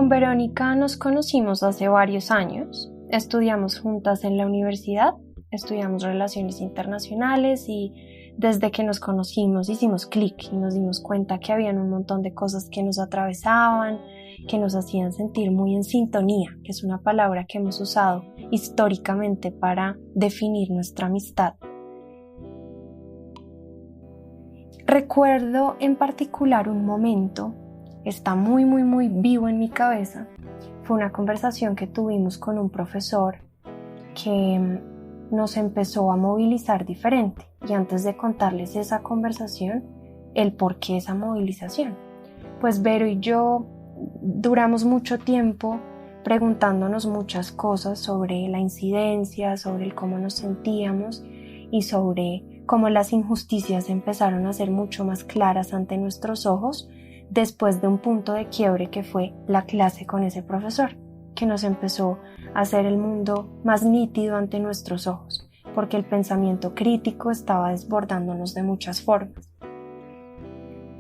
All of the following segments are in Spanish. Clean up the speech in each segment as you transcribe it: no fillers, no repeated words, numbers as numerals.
Con Verónica nos conocimos hace varios años. Estudiamos juntas en la universidad, estudiamos relaciones internacionales y desde que nos conocimos hicimos clic y nos dimos cuenta que habían un montón de cosas que nos atravesaban, que nos hacían sentir muy en sintonía, que es una palabra que hemos usado históricamente para definir nuestra amistad. Recuerdo en particular un momento, está muy vivo en mi cabeza. Fue una conversación que tuvimos con un profesor que nos empezó a movilizar diferente. Y antes de contarles esa conversación, el por qué esa movilización. Pues Vero y yo duramos mucho tiempo preguntándonos muchas cosas sobre la incidencia, sobre el cómo nos sentíamos y sobre cómo las injusticias empezaron a ser mucho más claras ante nuestros ojos después de un punto de quiebre que fue la clase con ese profesor, que nos empezó a hacer el mundo más nítido ante nuestros ojos, porque el pensamiento crítico estaba desbordándonos de muchas formas.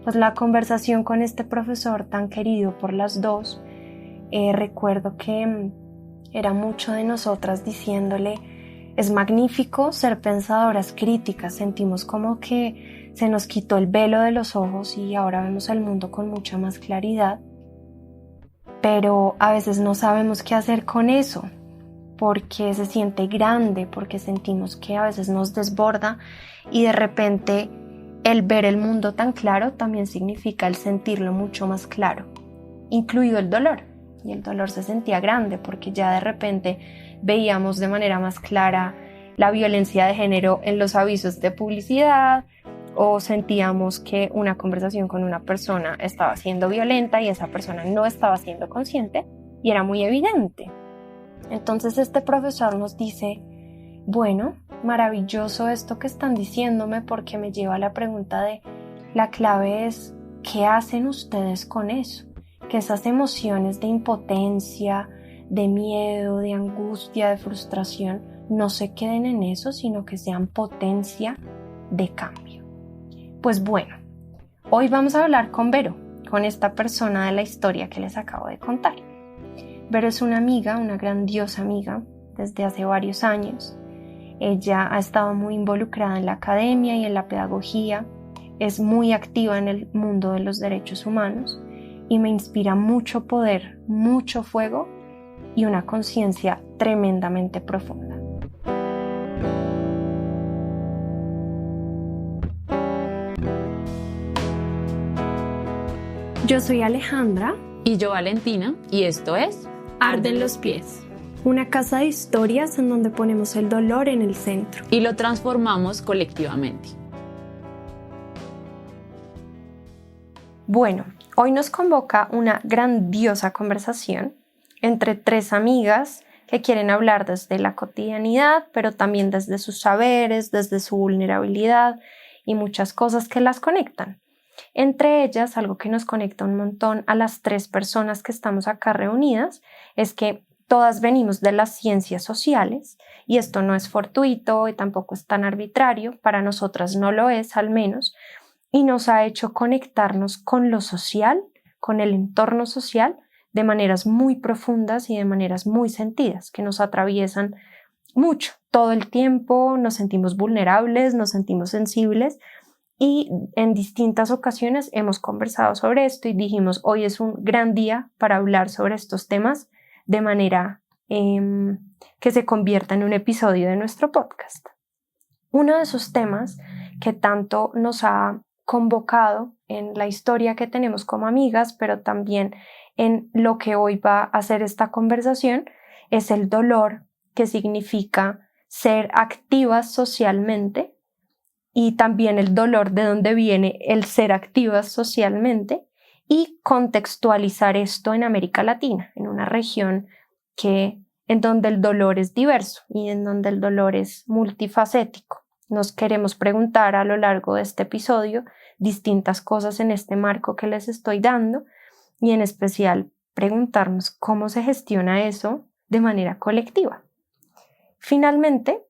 Pues la conversación con este profesor tan querido por las dos, recuerdo que era mucho de nosotras diciéndole: es magnífico ser pensadoras críticas, sentimos como que se nos quitó el velo de los ojos y ahora vemos el mundo con mucha más claridad, pero a veces no sabemos qué hacer con eso, porque se siente grande, porque sentimos que a veces nos desborda y de repente el ver el mundo tan claro también significa el sentirlo mucho más claro, incluido el dolor. Y el dolor se sentía grande porque ya de repente veíamos de manera más clara la violencia de género en los avisos de publicidad, o sentíamos que una conversación con una persona estaba siendo violenta y esa persona no estaba siendo consciente y era muy evidente. Entonces este profesor nos dice: bueno, maravilloso esto que están diciéndome, porque me lleva a la pregunta de la clave es ¿qué hacen ustedes con eso? Que esas emociones de impotencia, de miedo, de angustia, de frustración no se queden en eso, sino que sean potencia de cambio. Pues bueno, hoy vamos a hablar con Vero, con esta persona de la historia que les acabo de contar. Vero es una amiga, una grandiosa amiga, desde hace varios años. Ella ha estado muy involucrada en la academia y en la pedagogía, es muy activa en el mundo de los derechos humanos y me inspira mucho poder, mucho fuego y una conciencia tremendamente profunda. Yo soy Alejandra. Y yo Valentina, y esto es Arden los pies. Una casa de historias en donde ponemos el dolor en el centro. Y lo transformamos colectivamente. Bueno, hoy nos convoca una grandiosa conversación entre tres amigas que quieren hablar desde la cotidianidad, pero también desde sus saberes, desde su vulnerabilidad y muchas cosas que las conectan. Entre ellas, algo que nos conecta un montón a las tres personas que estamos acá reunidas es que todas venimos de las ciencias sociales y esto no es fortuito y tampoco es tan arbitrario, para nosotras no lo es al menos, y nos ha hecho conectarnos con lo social, con el entorno social, de maneras muy profundas y de maneras muy sentidas, que nos atraviesan mucho, todo el tiempo, nos sentimos vulnerables, nos sentimos sensibles. Y en distintas ocasiones hemos conversado sobre esto y dijimos: hoy es un gran día para hablar sobre estos temas de manera que se convierta en un episodio de nuestro podcast. Uno de esos temas que tanto nos ha convocado en la historia que tenemos como amigas, pero también en lo que hoy va a ser esta conversación, es el dolor que significa ser activas socialmente, y también el dolor de donde viene el ser activas socialmente, y contextualizar esto en América Latina, en una región en donde el dolor es diverso y en donde el dolor es multifacético. Nos queremos preguntar a lo largo de este episodio distintas cosas en este marco que les estoy dando y en especial preguntarnos cómo se gestiona eso de manera colectiva. Finalmente,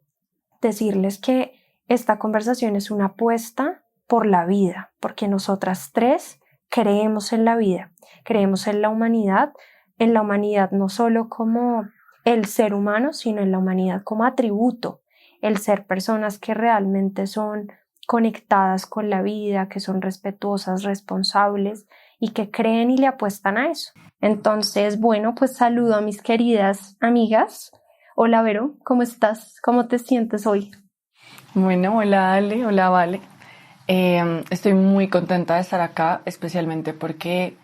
decirles que esta conversación es una apuesta por la vida, porque nosotras tres creemos en la vida, creemos en la humanidad, en la humanidad, no solo como el ser humano, sino en la humanidad como atributo, el ser personas que realmente son conectadas con la vida, que son respetuosas, responsables y que creen y le apuestan a eso. Entonces, bueno, pues saludo a mis queridas amigas. Hola Vero, ¿cómo estás? ¿Cómo te sientes hoy? Bueno, hola Ale, hola Vale. Estoy muy contenta de estar acá, especialmente porque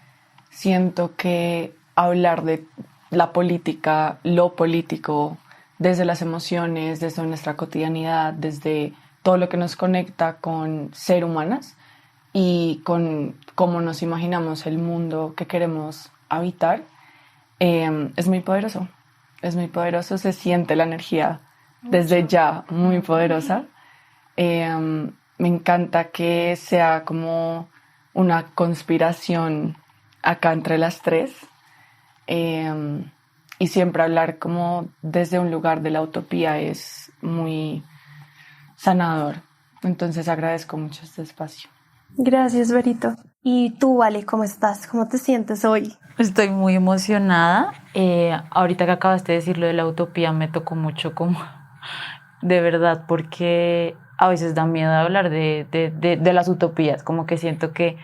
siento que hablar de la política, lo político, desde las emociones, desde nuestra cotidianidad, desde todo lo que nos conecta con ser humanas y con cómo nos imaginamos el mundo que queremos habitar, es muy poderoso. Es muy poderoso, se siente la energía desde ya muy poderosa. Me encanta que sea como una conspiración acá entre las tres, y siempre hablar como desde un lugar de la utopía es muy sanador. Entonces agradezco mucho este espacio. Gracias, Verito. ¿Y tú, Vale, cómo estás? ¿Cómo te sientes hoy? Estoy muy emocionada. Ahorita que acabaste de decir lo de la utopía me tocó mucho como de verdad, porque a veces da miedo hablar de las utopías, como que siento que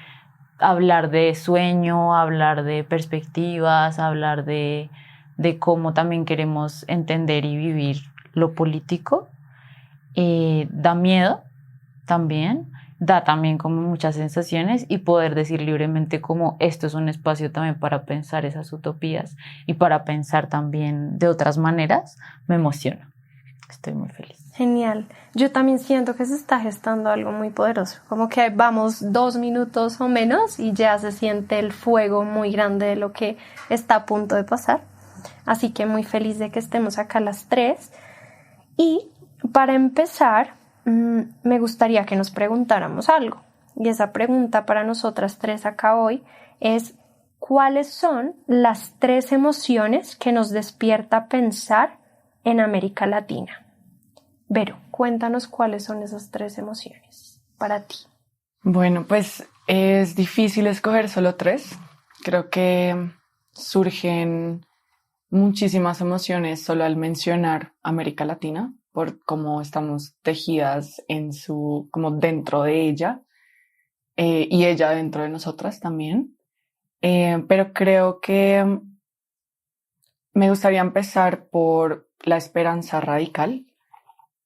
hablar de sueño, hablar de perspectivas, hablar de cómo también queremos entender y vivir lo político, da miedo también, da también como muchas sensaciones y poder decir libremente como esto es un espacio también para pensar esas utopías y para pensar también de otras maneras, me emociona. Estoy muy feliz. Genial. Yo también siento que se está gestando algo muy poderoso, como que vamos 2 minutos o menos y ya se siente el fuego muy grande de lo que está a punto de pasar. Así que muy feliz de que estemos acá las tres. Y para empezar, me gustaría que nos preguntáramos algo. Y esa pregunta para nosotras tres acá hoy es: ¿cuáles son las 3 emociones que nos despierta pensar en América Latina? Vero, cuéntanos cuáles son esas 3 emociones para ti. Bueno, pues es difícil escoger solo 3. Creo que surgen muchísimas emociones solo al mencionar América Latina, por cómo estamos tejidas como dentro de ella, y ella dentro de nosotras también. Pero creo que me gustaría empezar por la esperanza radical.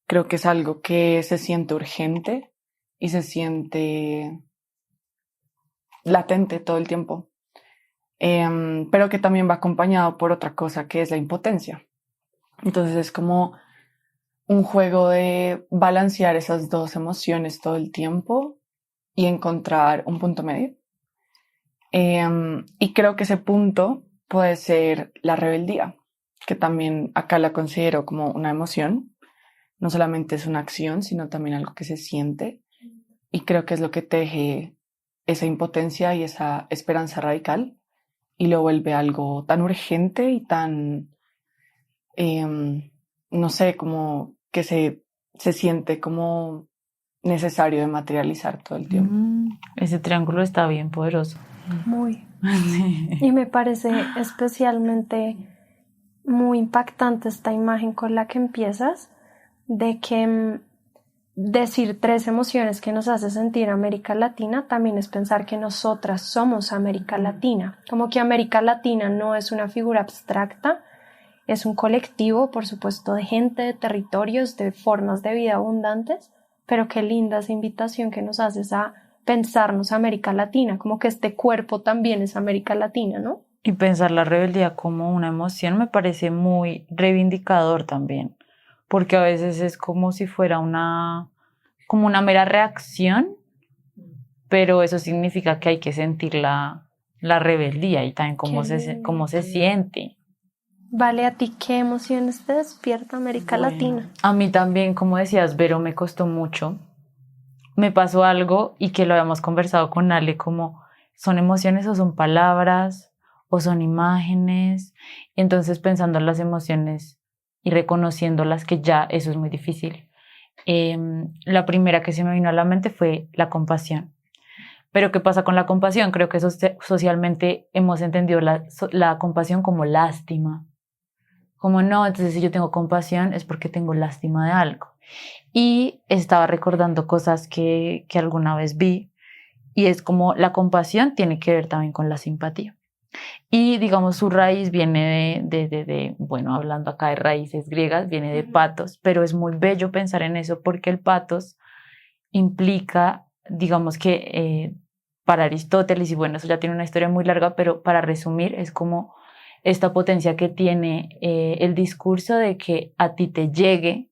Creo que es algo que se siente urgente y se siente latente todo el tiempo, pero que también va acompañado por otra cosa que es la impotencia. Entonces es como un juego de balancear esas dos emociones todo el tiempo y encontrar un punto medio. Y creo que ese punto puede ser la rebeldía, que también acá la considero como una emoción. No solamente es una acción, sino también algo que se siente. Y creo que es lo que teje esa impotencia y esa esperanza radical y lo vuelve algo tan urgente y tan, no sé, como que se siente como necesario de materializar todo el tiempo. Ese triángulo está bien poderoso. Muy. Y me parece especialmente muy impactante esta imagen con la que empiezas, de que decir 3 emociones que nos hace sentir América Latina también es pensar que nosotras somos América Latina, como que América Latina no es una figura abstracta, es un colectivo, por supuesto, de gente, de territorios, de formas de vida abundantes, pero qué linda esa invitación que nos haces a pensarnos América Latina, como que este cuerpo también es América Latina, ¿no? Y pensar la rebeldía como una emoción me parece muy reivindicador también, porque a veces es como si fuera como una mera reacción, pero eso significa que hay que sentir la rebeldía y también cómo se siente. Vale, ¿a ti qué emociones te despierta América Latina? A mí también, como decías, Vero, me costó mucho. Me pasó algo y que lo habíamos conversado con Ale, como son emociones o son palabras o son imágenes. Entonces, pensando en las emociones y reconociéndolas, que ya eso es muy difícil. La primera que se me vino a la mente fue la compasión. Pero ¿qué pasa con la compasión? Creo que socialmente hemos entendido la compasión como lástima. Como no, entonces si yo tengo compasión es porque tengo lástima de algo. Y estaba recordando cosas que alguna vez vi, y es como la compasión tiene que ver también con la simpatía. Y digamos su raíz viene bueno, hablando acá de raíces griegas, viene de patos, pero es muy bello pensar en eso porque el patos implica, digamos que para Aristóteles, y bueno, eso ya tiene una historia muy larga, pero para resumir es como esta potencia que tiene el discurso de que a ti te llegue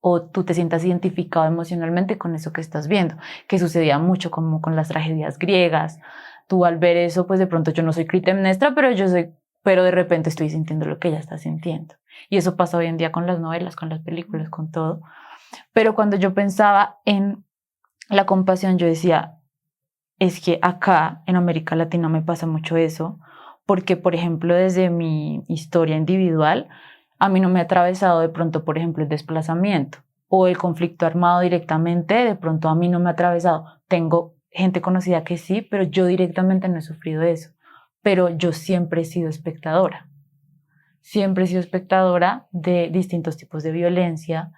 o tú te sientas identificado emocionalmente con eso que estás viendo, que sucedía mucho como con las tragedias griegas. Tú al ver eso, pues de pronto yo no soy Clitemnestra, pero de repente estoy sintiendo lo que ella está sintiendo. Y eso pasa hoy en día con las novelas, con las películas, con todo. Pero cuando yo pensaba en la compasión, yo decía, es que acá en América Latina me pasa mucho eso, porque por ejemplo desde mi historia individual, a mí no me ha atravesado de pronto, por ejemplo, el desplazamiento o el conflicto armado directamente, de pronto a mí no me ha atravesado. Tengo gente conocida que sí, pero yo directamente no he sufrido eso. Pero yo siempre he sido espectadora. Siempre he sido espectadora de distintos tipos de violencia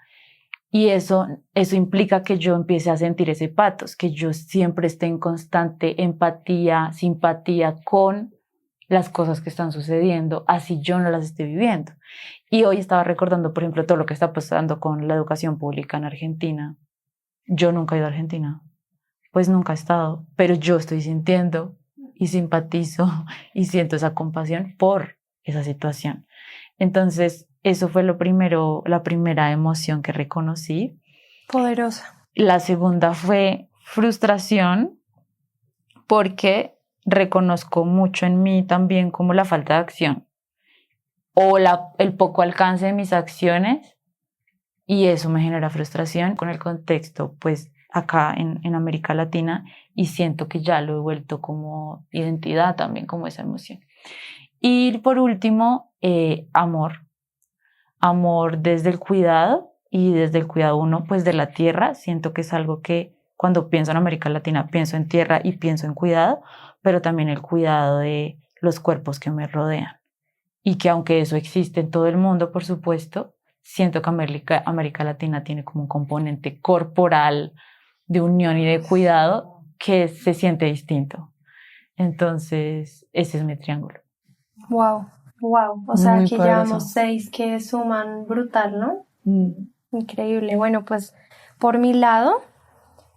y eso implica que yo empiece a sentir ese patos, que yo siempre esté en constante empatía, simpatía con las cosas que están sucediendo, así yo no las esté viviendo. Y hoy estaba recordando, por ejemplo, todo lo que está pasando con la educación pública en Argentina. Yo nunca he ido a Argentina, pues nunca he estado, pero yo estoy sintiendo y simpatizo y siento esa compasión por esa situación. Entonces, eso fue lo primero, la primera emoción que reconocí. Poderosa. La segunda fue frustración, porque reconozco mucho en mí también como la falta de acción o el poco alcance de mis acciones, y eso me genera frustración con el contexto, pues acá en América Latina, y siento que ya lo he vuelto como identidad también, como esa emoción. Y por último, amor desde el cuidado, y desde el cuidado uno pues de la tierra. Siento que es algo que cuando pienso en América Latina pienso en tierra y pienso en cuidado, pero también el cuidado de los cuerpos que me rodean, y que aunque eso existe en todo el mundo, por supuesto, siento que América Latina tiene como un componente corporal de unión y de cuidado que se siente distinto. Entonces, ese es mi triángulo. Wow, wow. O sea, Muy aquí poderoso. llevamos 6 que suman brutal, ¿no? Increíble. Bueno, pues por mi lado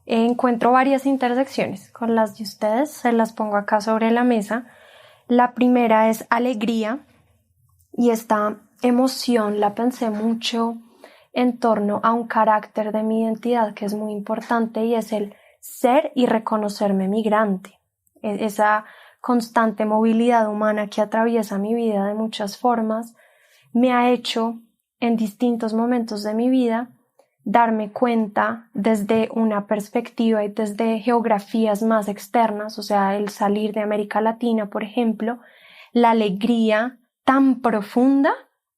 encuentro varias intersecciones con las de ustedes. Se las pongo acá sobre la mesa. La primera es alegría, y esta emoción la pensé mucho en torno a un carácter de mi identidad que es muy importante, y es el ser y reconocerme migrante. Esa constante movilidad humana que atraviesa mi vida de muchas formas me ha hecho en distintos momentos de mi vida darme cuenta desde una perspectiva y desde geografías más externas, o sea, el salir de América Latina, por ejemplo, la alegría tan profunda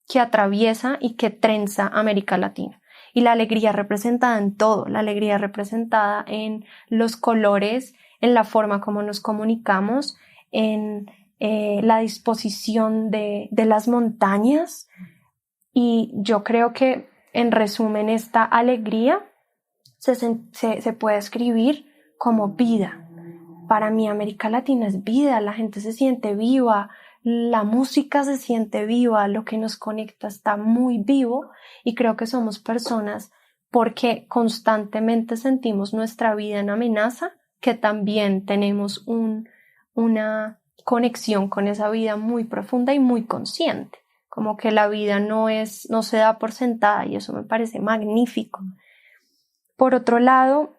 que atraviesa y que trenza América Latina. Y la alegría representada en todo, la alegría representada en los colores, en la forma como nos comunicamos, en la disposición de las montañas. Y yo creo que, en resumen, esta alegría se puede escribir como vida. Para mí América Latina es vida, la gente se siente viva, la música se siente viva, lo que nos conecta está muy vivo, y creo que somos personas porque constantemente sentimos nuestra vida en amenaza, que también tenemos una conexión con esa vida muy profunda y muy consciente, como que la vida no se da por sentada, y eso me parece magnífico. Por otro lado,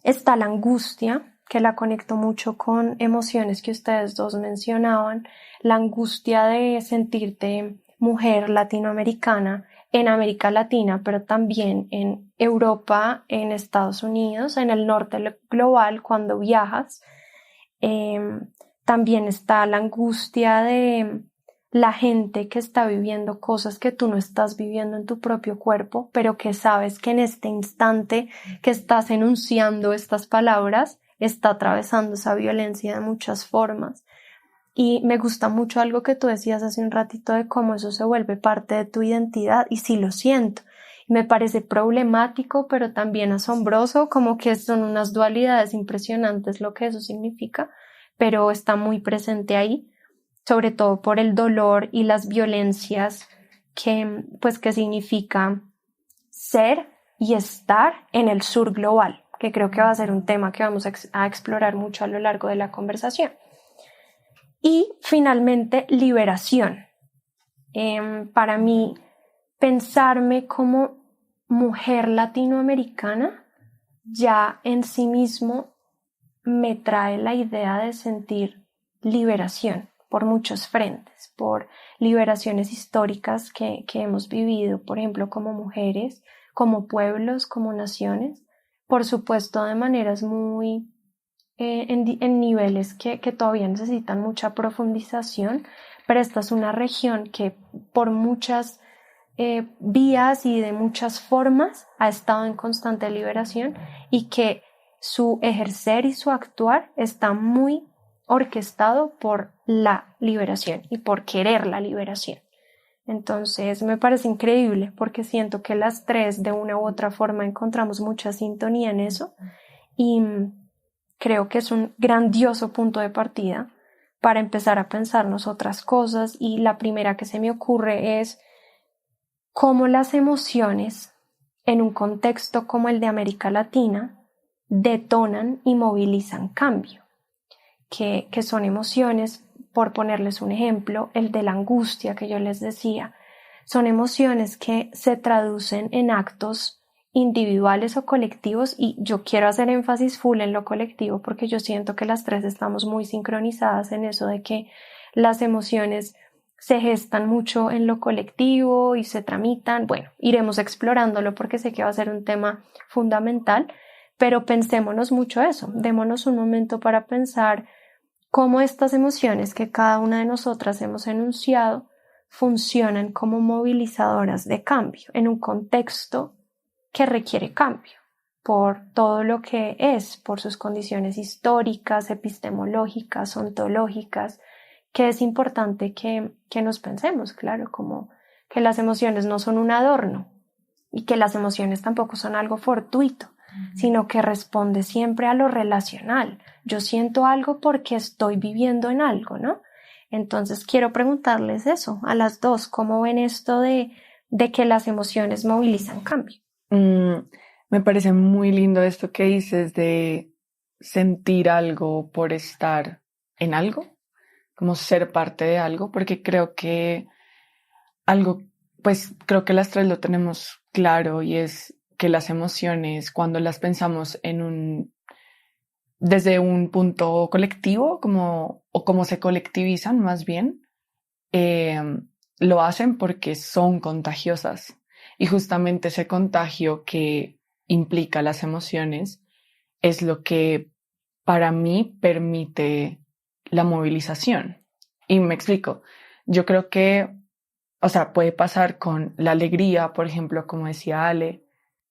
está la angustia, que la conecto mucho con emociones que ustedes dos mencionaban, la angustia de sentirte mujer latinoamericana en América Latina, pero también en Europa, en Estados Unidos, en el norte global cuando viajas. También está la angustia de la gente que está viviendo cosas que tú no estás viviendo en tu propio cuerpo, pero que sabes que en este instante que estás enunciando estas palabras está atravesando esa violencia de muchas formas. Y me gusta mucho algo que tú decías hace un ratito de cómo eso se vuelve parte de tu identidad, y sí lo siento. Me parece problemático, pero también asombroso, como que son unas dualidades impresionantes lo que eso significa, pero está muy presente ahí, sobre todo por el dolor y las violencias que significa ser y estar en el sur global, que creo que va a ser un tema que vamos a explorar mucho a lo largo de la conversación. Y finalmente, liberación. Para mí, pensarme como mujer latinoamericana ya en sí mismo me trae la idea de sentir liberación por muchos frentes, por liberaciones históricas que hemos vivido, por ejemplo, como mujeres, como pueblos, como naciones, por supuesto de maneras muy en niveles que todavía necesitan mucha profundización, pero esta es una región que por muchas vías y de muchas formas ha estado en constante liberación, y que su ejercer y su actuar está muy orquestado por la liberación y por querer la liberación. Entonces me parece increíble porque siento que las tres de una u otra forma encontramos mucha sintonía en eso, y creo que es un grandioso punto de partida para empezar a pensarnos otras cosas. Y la primera que se me ocurre es cómo las emociones en un contexto como el de América Latina detonan y movilizan cambio, que son emociones, por ponerles un ejemplo, el de la angustia que yo les decía, son emociones que se traducen en actos individuales o colectivos, y yo quiero hacer énfasis full en lo colectivo porque yo siento que las tres estamos muy sincronizadas en eso de que las emociones se gestan mucho en lo colectivo y se tramitan. Bueno, iremos explorándolo porque sé que va a ser un tema fundamental, pero pensémonos mucho eso, démonos un momento para pensar cómo estas emociones que cada una de nosotras hemos enunciado funcionan como movilizadoras de cambio en un contexto que requiere cambio por todo lo que es, por sus condiciones históricas, epistemológicas, ontológicas, que es importante que nos pensemos, claro, como que las emociones no son un adorno y que las emociones tampoco son algo fortuito, sino que responde siempre a lo relacional. Yo siento algo porque estoy viviendo en algo, ¿no? Entonces quiero preguntarles eso a las dos, ¿cómo ven esto de que las emociones movilizan cambio? Me parece muy lindo esto que dices de sentir algo por estar en algo, como ser parte de algo, porque creo que algo, pues creo que las tres lo tenemos claro, y es que las emociones, cuando las pensamos desde un punto colectivo, o como se colectivizan más bien, lo hacen porque son contagiosas. Y justamente ese contagio que implica las emociones es lo que para mí permite la movilización. Y me explico. Yo creo que, o sea, puede pasar con la alegría, por ejemplo, como decía Ale,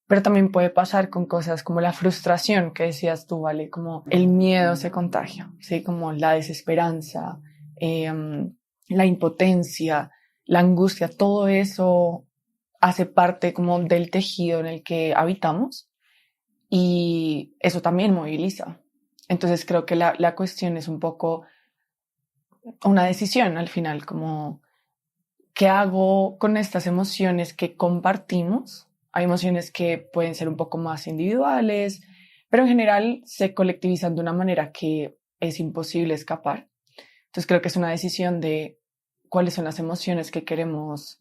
pero también puede pasar con cosas como la frustración que decías tú, Vale, como el miedo se contagia, ¿sí? Como la desesperanza, la impotencia, la angustia, todo eso hace parte como del tejido en el que habitamos, y eso también moviliza. Entonces creo que la cuestión es un poco una decisión al final, como ¿qué hago con estas emociones que compartimos? Hay emociones que pueden ser un poco más individuales, pero en general se colectivizan de una manera que es imposible escapar. Entonces creo que es una decisión de cuáles son las emociones que queremos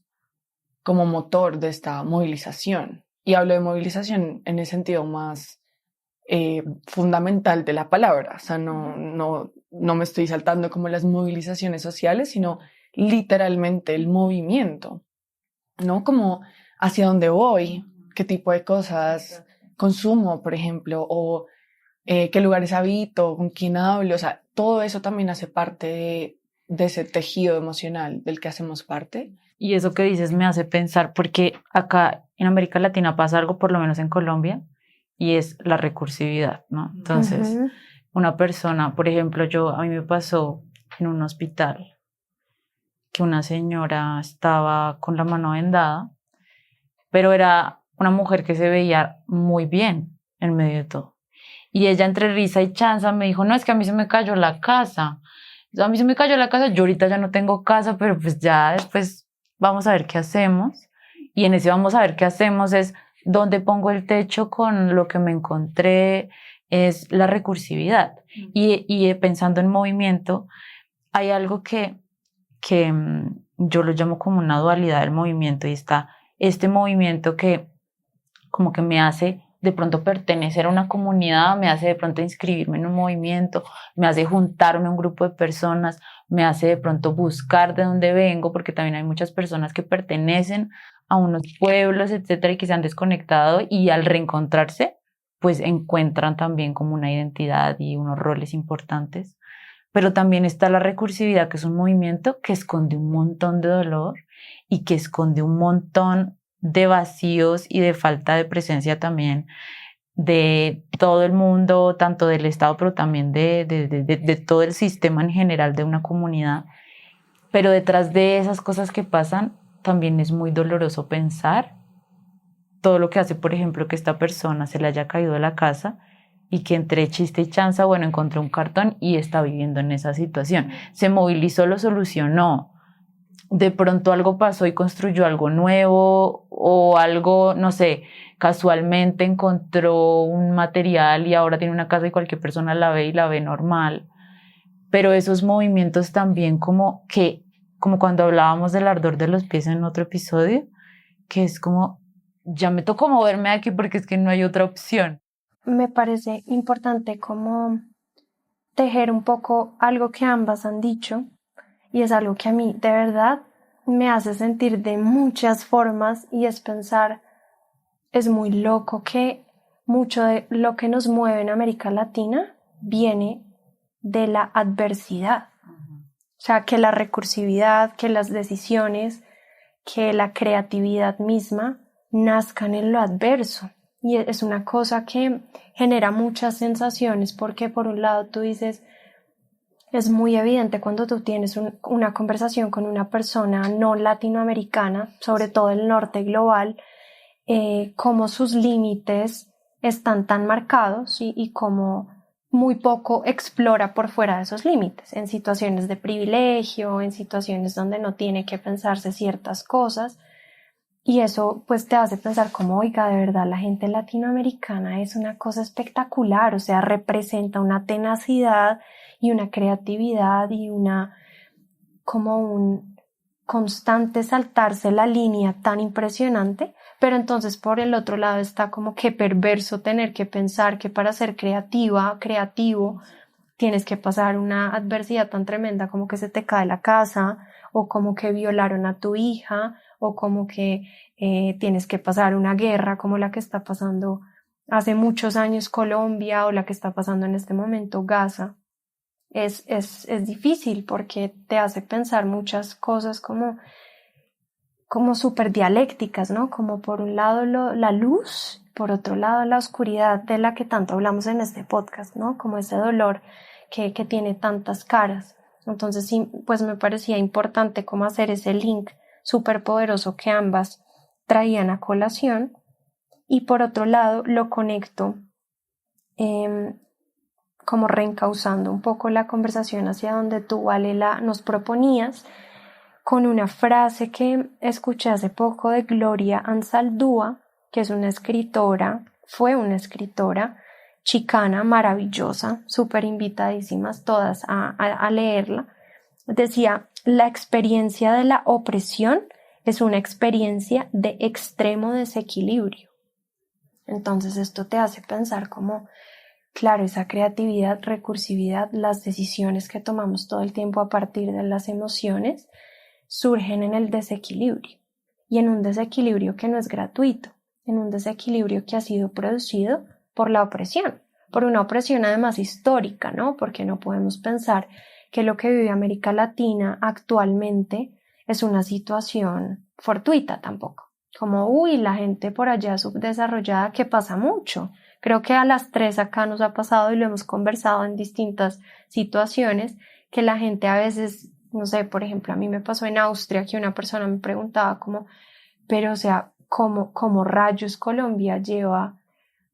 como motor de esta movilización. Y hablo de movilización en el sentido más fundamental de la palabra. O sea, no me estoy saltando como las movilizaciones sociales, sino literalmente el movimiento, ¿no? Como hacia dónde voy, qué tipo de cosas consumo, por ejemplo, o qué lugares habito, con quién hablo. O sea, todo eso también hace parte de ese tejido emocional del que hacemos parte. Y eso que dices me hace pensar, porque acá en América Latina pasa algo, por lo menos en Colombia, y es la recursividad, ¿no? Entonces, una persona, por ejemplo, a mí me pasó en un hospital que una señora estaba con la mano vendada, pero era una mujer que se veía muy bien en medio de todo. Y ella entre risa y chanza me dijo, no, es que a mí se me cayó la casa. A mí se me cayó la casa, yo ahorita ya no tengo casa, pero pues ya después vamos a ver qué hacemos. Y en ese vamos a ver qué hacemos es dónde pongo el techo con lo que me encontré, es la recursividad. Y pensando en movimiento, hay algo que yo lo llamo como una dualidad del movimiento, y está este movimiento que como que me hace de pronto pertenecer a una comunidad, me hace de pronto inscribirme en un movimiento, me hace juntarme a un grupo de personas, me hace de pronto buscar de dónde vengo, porque también hay muchas personas que pertenecen a unos pueblos, etcétera, y que se han desconectado, y al reencontrarse, pues encuentran también como una identidad y unos roles importantes. Pero también está la recursividad, que es un movimiento que esconde un montón de dolor y que esconde un montón de vacíos y de falta de presencia también de todo el mundo, tanto del Estado, pero también de todo el sistema en general de una comunidad. Pero detrás de esas cosas que pasan, también es muy doloroso pensar todo lo que hace, por ejemplo, que esta persona se le haya caído de la casa y que entre chiste y chanza, bueno, encontró un cartón y está viviendo en esa situación. Se movilizó, lo solucionó. De pronto algo pasó y construyó algo nuevo, o algo, no sé, casualmente encontró un material y ahora tiene una casa y cualquier persona la ve y la ve normal. Pero esos movimientos también como cuando hablábamos del ardor de los pies en otro episodio, que es como, ya me tocó moverme aquí porque es que no hay otra opción. Me parece importante como tejer un poco algo que ambas han dicho, y es algo que a mí de verdad me hace sentir de muchas formas, y es pensar, es muy loco que mucho de lo que nos mueve en América Latina viene de la adversidad. O sea, que la recursividad, que las decisiones, que la creatividad misma nazcan en lo adverso. Y es una cosa que genera muchas sensaciones, porque por un lado tú dices, es muy evidente cuando tú tienes una conversación con una persona no latinoamericana, sobre todo el norte global, cómo sus límites están tan marcados y cómo muy poco explora por fuera de esos límites, en situaciones de privilegio, en situaciones donde no tiene que pensarse ciertas cosas. Y eso pues te hace pensar como, oiga, de verdad la gente latinoamericana es una cosa espectacular, o sea, representa una tenacidad y una creatividad y como un constante saltarse la línea tan impresionante. Pero entonces por el otro lado está como que perverso tener que pensar que para ser creativo, tienes que pasar una adversidad tan tremenda como que se te cae la casa, o como que violaron a tu hija, o como que tienes que pasar una guerra como la que está pasando hace muchos años Colombia, o la que está pasando en este momento Gaza. Es difícil porque te hace pensar muchas cosas como súper dialécticas, ¿no? Como por un lado la luz, por otro lado la oscuridad de la que tanto hablamos en este podcast, ¿no? Como ese dolor que tiene tantas caras. Entonces sí, pues me parecía importante como hacer ese link súper poderoso que ambas traían a colación. Y por otro lado lo conecto como reencauzando un poco la conversación hacia donde tú, Vale, nos proponías, con una frase que escuché hace poco de Gloria Anzaldúa, que es una escritora, fue una escritora chicana maravillosa, súper invitadísimas todas a leerla. Decía, la experiencia de la opresión es una experiencia de extremo desequilibrio. Entonces esto te hace pensar como, claro, esa creatividad, recursividad, las decisiones que tomamos todo el tiempo a partir de las emociones, surgen en el desequilibrio, y en un desequilibrio que no es gratuito, en un desequilibrio que ha sido producido por la opresión, por una opresión además histórica, ¿no? Porque no podemos pensar que lo que vive América Latina actualmente es una situación fortuita tampoco, como, uy, la gente por allá subdesarrollada, que pasa mucho, Creo que a las tres acá nos ha pasado y lo hemos conversado en distintas situaciones, que la gente a veces, no sé, por ejemplo, a mí me pasó en Austria que una persona me preguntaba como, pero o sea, ¿cómo rayos Colombia lleva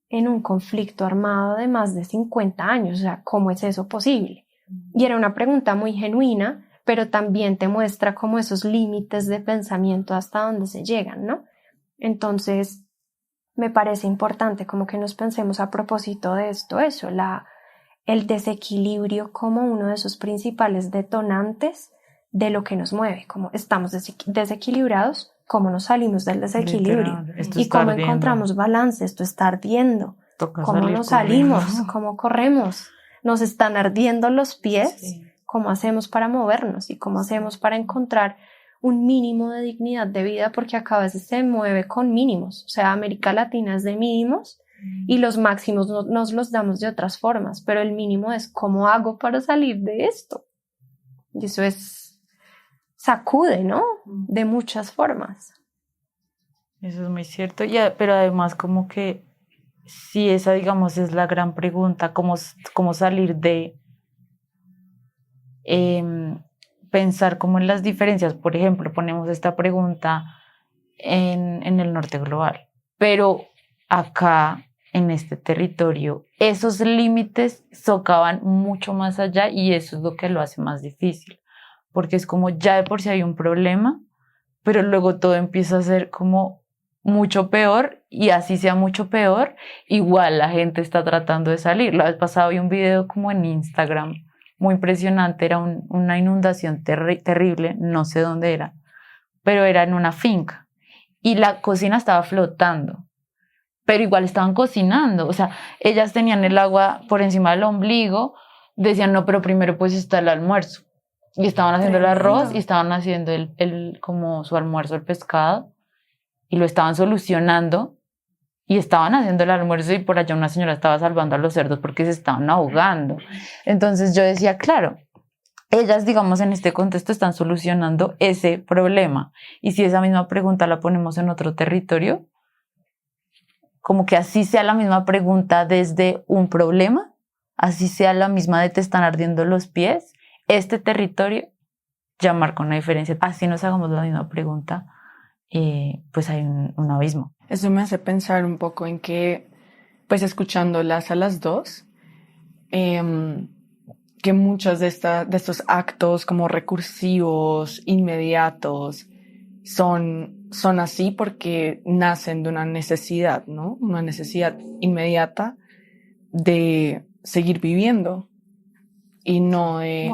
en un conflicto armado de más de 50 años? O sea, ¿cómo es eso posible? Y era una pregunta muy genuina, pero también te muestra como esos límites de pensamiento hasta dónde se llegan, ¿no? Entonces, me parece importante como que nos pensemos a propósito de esto, el desequilibrio como uno de esos principales detonantes de lo que nos mueve, como estamos desequilibrados, cómo nos salimos del desequilibrio y cómo encontramos balance. Esto está ardiendo, cómo nos salimos, cómo corremos, nos están ardiendo los pies, sí. Cómo hacemos para movernos y cómo hacemos para encontrar un mínimo de dignidad de vida, porque acá a veces se mueve con mínimos, o sea, América Latina es de mínimos y los máximos nos los damos de otras formas, pero el mínimo es ¿cómo hago para salir de esto? Y eso sacude, ¿no? De muchas formas. Eso es muy cierto, pero además como que sí, esa digamos es la gran pregunta, cómo salir de pensar como en las diferencias. Por ejemplo, ponemos esta pregunta en el norte global, pero acá en este territorio esos límites socavan mucho más allá y eso es lo que lo hace más difícil, porque es como ya de por sí hay un problema, pero luego todo empieza a ser como mucho peor, y así sea mucho peor, igual la gente está tratando de salir. La vez pasada vi un video como en Instagram muy impresionante, era una inundación terrible, no sé dónde era, pero era en una finca y la cocina estaba flotando, pero igual estaban cocinando, o sea, ellas tenían el agua por encima del ombligo, decían no, pero primero pues está el almuerzo, y estaban haciendo el arroz y estaban haciendo como su almuerzo, el pescado, y lo estaban solucionando y estaban haciendo el almuerzo, y por allá una señora estaba salvando a los cerdos porque se estaban ahogando. Entonces yo decía, claro, ellas, digamos, en este contexto están solucionando ese problema, y si esa misma pregunta la ponemos en otro territorio, como que así sea la misma pregunta desde un problema, así sea la misma de te están ardiendo los pies, este territorio ya marca una diferencia. Así nos hagamos la misma pregunta, pues hay un abismo. Eso me hace pensar un poco en que, pues escuchándolas a las dos, que muchos de estos actos como recursivos, inmediatos, son así porque nacen de una necesidad, ¿no? Una necesidad inmediata de seguir viviendo y no de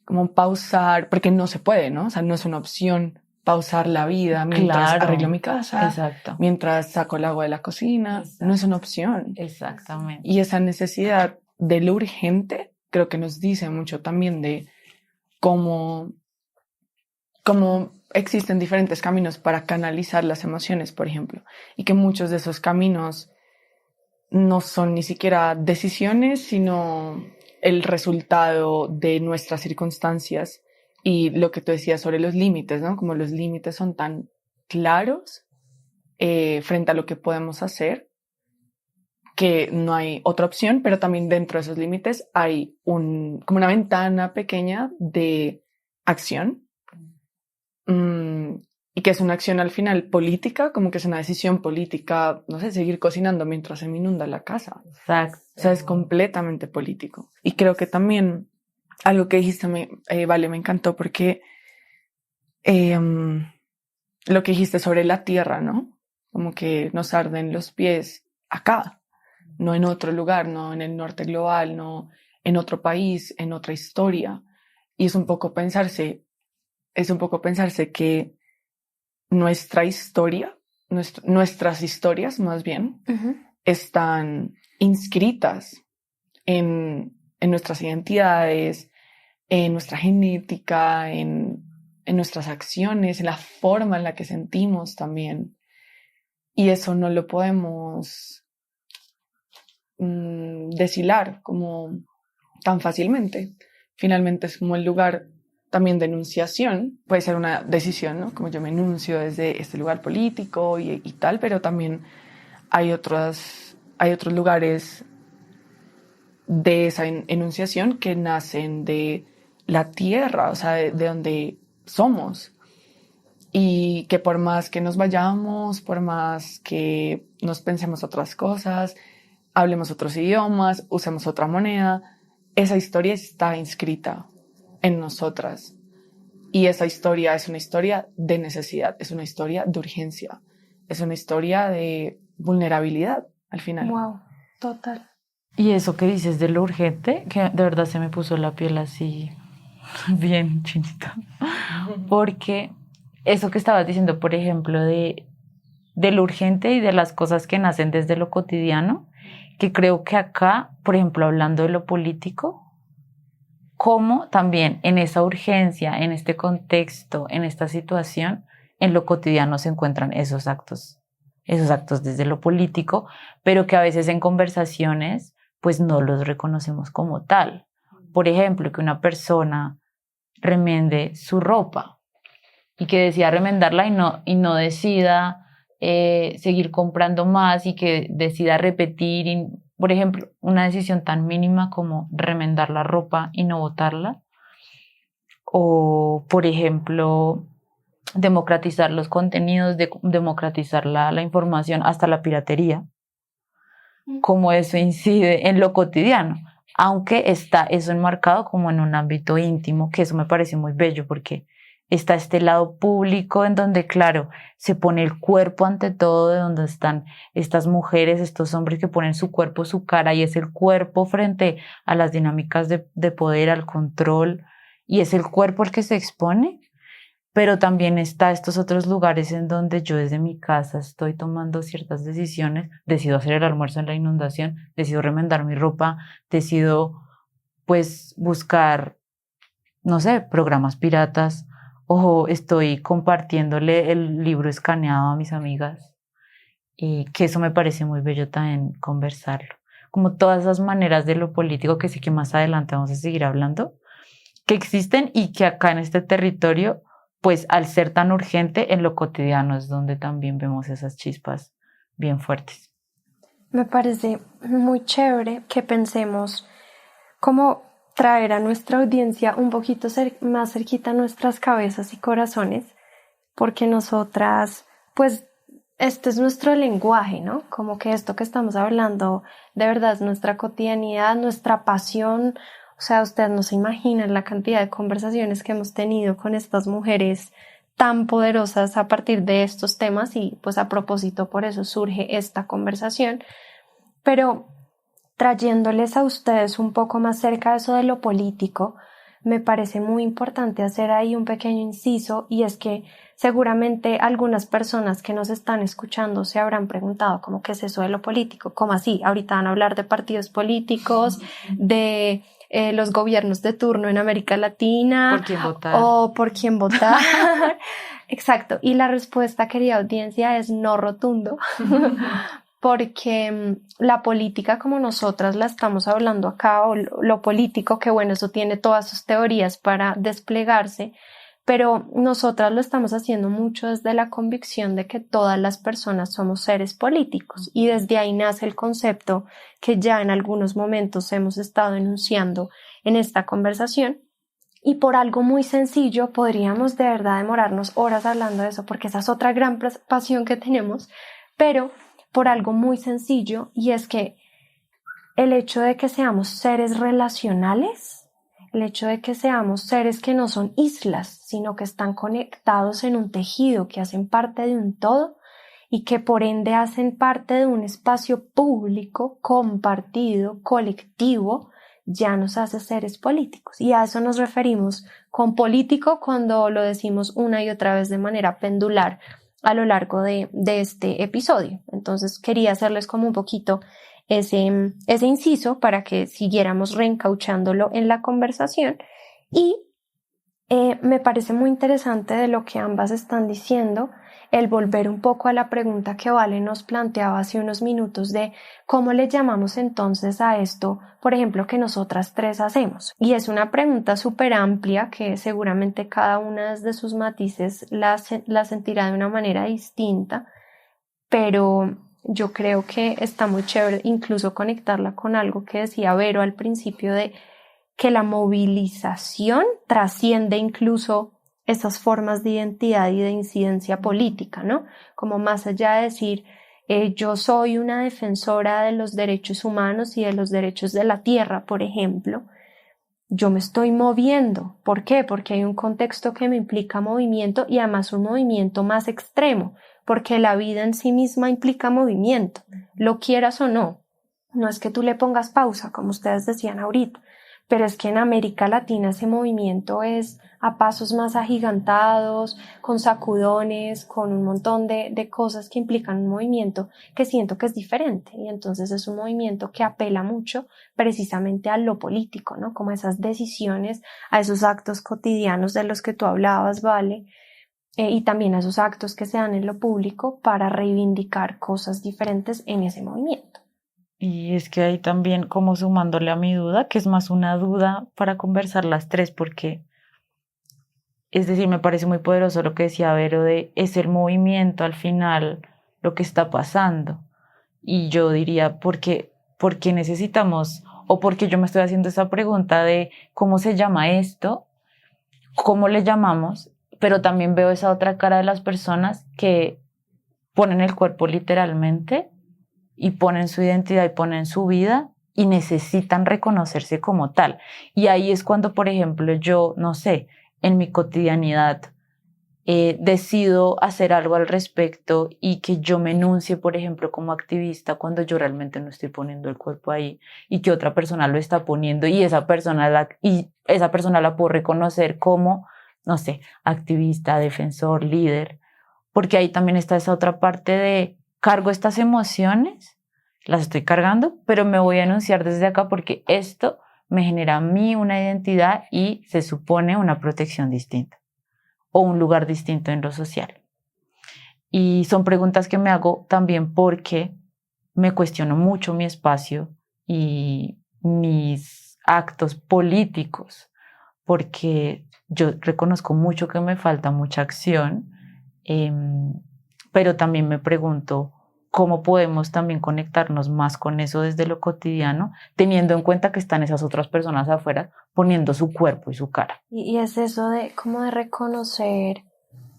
como pausar, porque no se puede, ¿no? O sea, no es una opción pausar la vida mientras arreglo mi casa, exacto, mientras saco el agua de la cocina, exacto, no es una opción. Exactamente. Y esa necesidad de lo urgente creo que nos dice mucho también de cómo existen diferentes caminos para canalizar las emociones, por ejemplo, y que muchos de esos caminos no son ni siquiera decisiones, sino el resultado de nuestras circunstancias. Y lo que tú decías sobre los límites, ¿no? Como los límites son tan claros frente a lo que podemos hacer, que no hay otra opción, pero también dentro de esos límites hay como una ventana pequeña de acción, y que es una acción al final política, como que es una decisión política, no sé, seguir cocinando mientras se me inunda la casa. Exacto. O sea, es completamente político. Y creo que también algo que dijiste, Vale, me encantó, porque lo que dijiste sobre la tierra, ¿no? Como que nos arden los pies acá, no en otro lugar, no en el norte global, no en otro país, en otra historia. Y es un poco pensarse que nuestra historia, nuestras historias más bien, están inscritas en nuestras identidades, en nuestra genética, en nuestras acciones, en la forma en la que sentimos también. Y eso no lo podemos deshilar como tan fácilmente. Finalmente es como el lugar también de enunciación. Puede ser una decisión, ¿no? Como yo me enuncio desde este lugar político y tal, pero también hay otras hay otros lugares de esa enunciación que nacen de la tierra, o sea, de donde somos. Y que por más que nos vayamos, por más que nos pensemos otras cosas, hablemos otros idiomas, usemos otra moneda, esa historia está inscrita en nosotras. Y esa historia es una historia de necesidad, es una historia de urgencia, es una historia de vulnerabilidad al final. Wow, total. Y eso que dices de lo urgente, que de verdad se me puso la piel así bien chinita. Porque eso que estabas diciendo, por ejemplo, de lo urgente y de las cosas que nacen desde lo cotidiano, que creo que acá, por ejemplo, hablando de lo político, como también en esa urgencia, en este contexto, en esta situación, en lo cotidiano se encuentran esos actos desde lo político, pero que a veces en conversaciones pues no los reconocemos como tal. Por ejemplo, que una persona remende su ropa y que decida remendarla y no decida seguir comprando más y que decida repetir, por ejemplo, una decisión tan mínima como remendar la ropa y no botarla, o por ejemplo, democratizar los contenidos, democratizar la información, hasta la piratería, cómo eso incide en lo cotidiano, aunque está eso enmarcado como en un ámbito íntimo, que eso me parece muy bello porque está este lado público en donde, claro, se pone el cuerpo ante todo, de donde están estas mujeres, estos hombres que ponen su cuerpo, su cara, y es el cuerpo frente a las dinámicas de poder, al control, y es el cuerpo el que se expone. Pero también está estos otros lugares en donde yo desde mi casa estoy tomando ciertas decisiones, decido hacer el almuerzo en la inundación, decido remendar mi ropa, decido pues buscar, no sé, programas piratas, o estoy compartiéndole el libro escaneado a mis amigas, y que eso me parece muy bello también conversarlo. Como todas esas maneras de lo político que sé que más adelante vamos a seguir hablando, que existen y que acá en este territorio, pues al ser tan urgente, en lo cotidiano es donde también vemos esas chispas bien fuertes. Me parece muy chévere que pensemos cómo traer a nuestra audiencia un poquito más cerquita a nuestras cabezas y corazones, porque nosotras, pues, este es nuestro lenguaje, ¿no? Como que esto que estamos hablando de verdad es nuestra cotidianidad, nuestra pasión. O sea, ustedes no se imaginan la cantidad de conversaciones que hemos tenido con estas mujeres tan poderosas a partir de estos temas y pues a propósito por eso surge esta conversación. Pero trayéndoles a ustedes un poco más cerca de eso de lo político, me parece muy importante hacer ahí un pequeño inciso, y es que seguramente algunas personas que nos están escuchando se habrán preguntado ¿cómo que es eso de lo político? ¿Cómo así? Ahorita van a hablar de partidos políticos, de los gobiernos de turno en América Latina. ¿Por quién votar? O por quién votar. Exacto. Y la respuesta, querida audiencia, es no rotundo. Porque la política como nosotras la estamos hablando acá, o lo político, que bueno, eso tiene todas sus teorías para desplegarse, pero nosotras lo estamos haciendo mucho desde la convicción de que todas las personas somos seres políticos, y desde ahí nace el concepto que ya en algunos momentos hemos estado enunciando en esta conversación. Y por algo muy sencillo, podríamos de verdad demorarnos horas hablando de eso, porque esa es otra gran pasión que tenemos, pero por algo muy sencillo, y es que el hecho de que seamos seres relacionales, el hecho de que seamos seres que no son islas, sino que están conectados en un tejido, que hacen parte de un todo y que por ende hacen parte de un espacio público, compartido, colectivo, ya nos hace seres políticos. Y a eso nos referimos con político cuando lo decimos una y otra vez de manera pendular a lo largo de este episodio. Entonces quería hacerles como un poquito ese inciso para que siguiéramos reencauchándolo en la conversación. Y me parece muy interesante de lo que ambas están diciendo, el volver un poco a la pregunta que Vale nos planteaba hace unos minutos de cómo le llamamos entonces a esto, por ejemplo, que nosotras tres hacemos. Y es una pregunta súper amplia que seguramente cada una de sus matices la sentirá de una manera distinta, pero yo creo que está muy chévere incluso conectarla con algo que decía Vero al principio de que la movilización trasciende incluso esas formas de identidad y de incidencia política, ¿no? Como más allá de decir, yo soy una defensora de los derechos humanos y de los derechos de la tierra, por ejemplo, yo me estoy moviendo. ¿Por qué? Porque hay un contexto que me implica movimiento y además un movimiento más extremo, porque la vida en sí misma implica movimiento, lo quieras o no. No es que tú le pongas pausa, como ustedes decían ahorita, pero es que en América Latina ese movimiento es a pasos más agigantados, con sacudones, con un montón de cosas que implican un movimiento que siento que es diferente, y entonces es un movimiento que apela mucho precisamente a lo político, ¿no? Como a esas decisiones, a esos actos cotidianos de los que tú hablabas, Vale, y también a esos actos que se dan en lo público para reivindicar cosas diferentes en ese movimiento. Y es que ahí también, como sumándole a mi duda, que es más una duda para conversar las tres, porque, es decir, me parece muy poderoso lo que decía Vero de es el movimiento al final lo que está pasando. Y yo diría, ¿por qué necesitamos, o por qué yo me estoy haciendo esa pregunta de cómo se llama esto, cómo le llamamos? Pero también veo esa otra cara de las personas que ponen el cuerpo literalmente y ponen su identidad y ponen su vida y necesitan reconocerse como tal. Y ahí es cuando, por ejemplo, yo, no sé, en mi cotidianidad decido hacer algo al respecto y que yo me enuncie, por ejemplo, como activista cuando yo realmente no estoy poniendo el cuerpo ahí y que otra persona lo está poniendo y esa persona la puedo reconocer como, no sé, activista, defensor, líder, porque ahí también está esa otra parte de cargo estas emociones, las estoy cargando, pero me voy a enunciar desde acá porque esto me genera a mí una identidad y se supone una protección distinta o un lugar distinto en lo social. Y son preguntas que me hago también porque me cuestiono mucho mi espacio y mis actos políticos, porque yo reconozco mucho que me falta mucha acción, pero también me pregunto cómo podemos también conectarnos más con eso desde lo cotidiano, teniendo en cuenta que están esas otras personas afuera poniendo su cuerpo y su cara. Y es eso de como de reconocer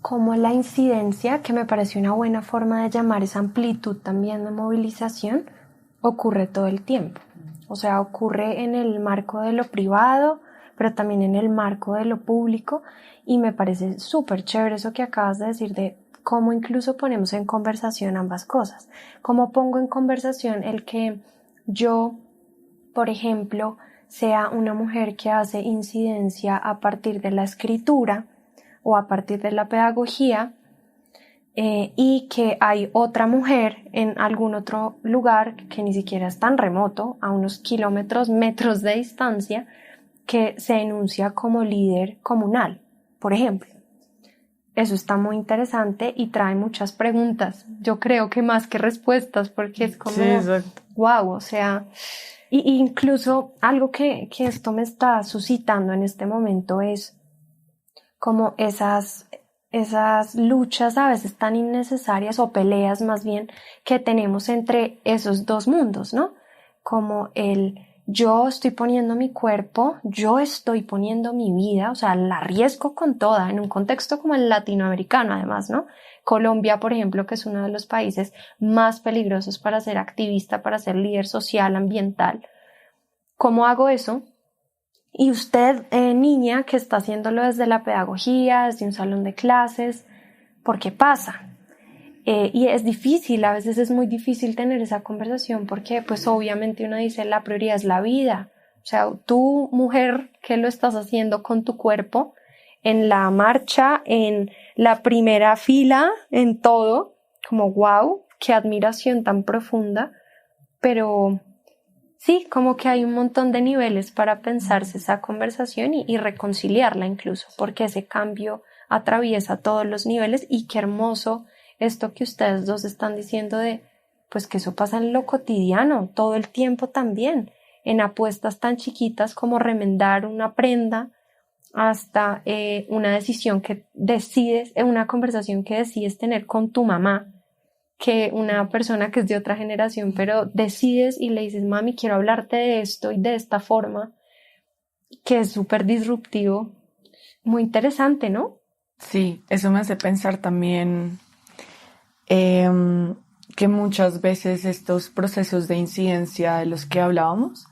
como la incidencia, que me parece una buena forma de llamar esa amplitud también de movilización, ocurre todo el tiempo. O sea, ocurre en el marco de lo privado, pero también en el marco de lo público, y me parece súper chévere eso que acabas de decir de cómo incluso ponemos en conversación ambas cosas. Cómo pongo en conversación el que yo, por ejemplo, sea una mujer que hace incidencia a partir de la escritura o a partir de la pedagogía, y que hay otra mujer en algún otro lugar que ni siquiera es tan remoto, a unos kilómetros, metros de distancia, que se enuncia como líder comunal, por ejemplo. Eso está muy interesante y trae muchas preguntas. Yo creo que más que respuestas, porque es como, sí, wow, o sea, y incluso algo que esto me está suscitando en este momento es como esas luchas a veces tan innecesarias o peleas más bien que tenemos entre esos dos mundos, ¿no? Como el yo estoy poniendo mi cuerpo, yo estoy poniendo mi vida, o sea, la arriesgo con toda, en un contexto como el latinoamericano además, ¿no? Colombia, por ejemplo, que es uno de los países más peligrosos para ser activista, para ser líder social, ambiental. ¿Cómo hago eso? Y usted, niña, que está haciéndolo desde la pedagogía, desde un salón de clases, ¿por qué pasa? Y es difícil, a veces es muy difícil tener esa conversación porque pues obviamente uno dice la prioridad es la vida. O sea, tú, mujer, que lo estás haciendo con tu cuerpo, en la marcha, en la primera fila, en todo, como wow, qué admiración tan profunda, pero sí, como que hay un montón de niveles para pensarse esa conversación y reconciliarla incluso, porque ese cambio atraviesa todos los niveles y qué hermoso esto que ustedes dos están diciendo de, pues que eso pasa en lo cotidiano, todo el tiempo también, en apuestas tan chiquitas como remendar una prenda hasta una decisión que decides, una conversación que decides tener con tu mamá que una persona que es de otra generación, pero decides y le dices, mami, quiero hablarte de esto y de esta forma, que es súper disruptivo. Muy interesante, ¿no? Sí, eso me hace pensar también que muchas veces estos procesos de incidencia de los que hablábamos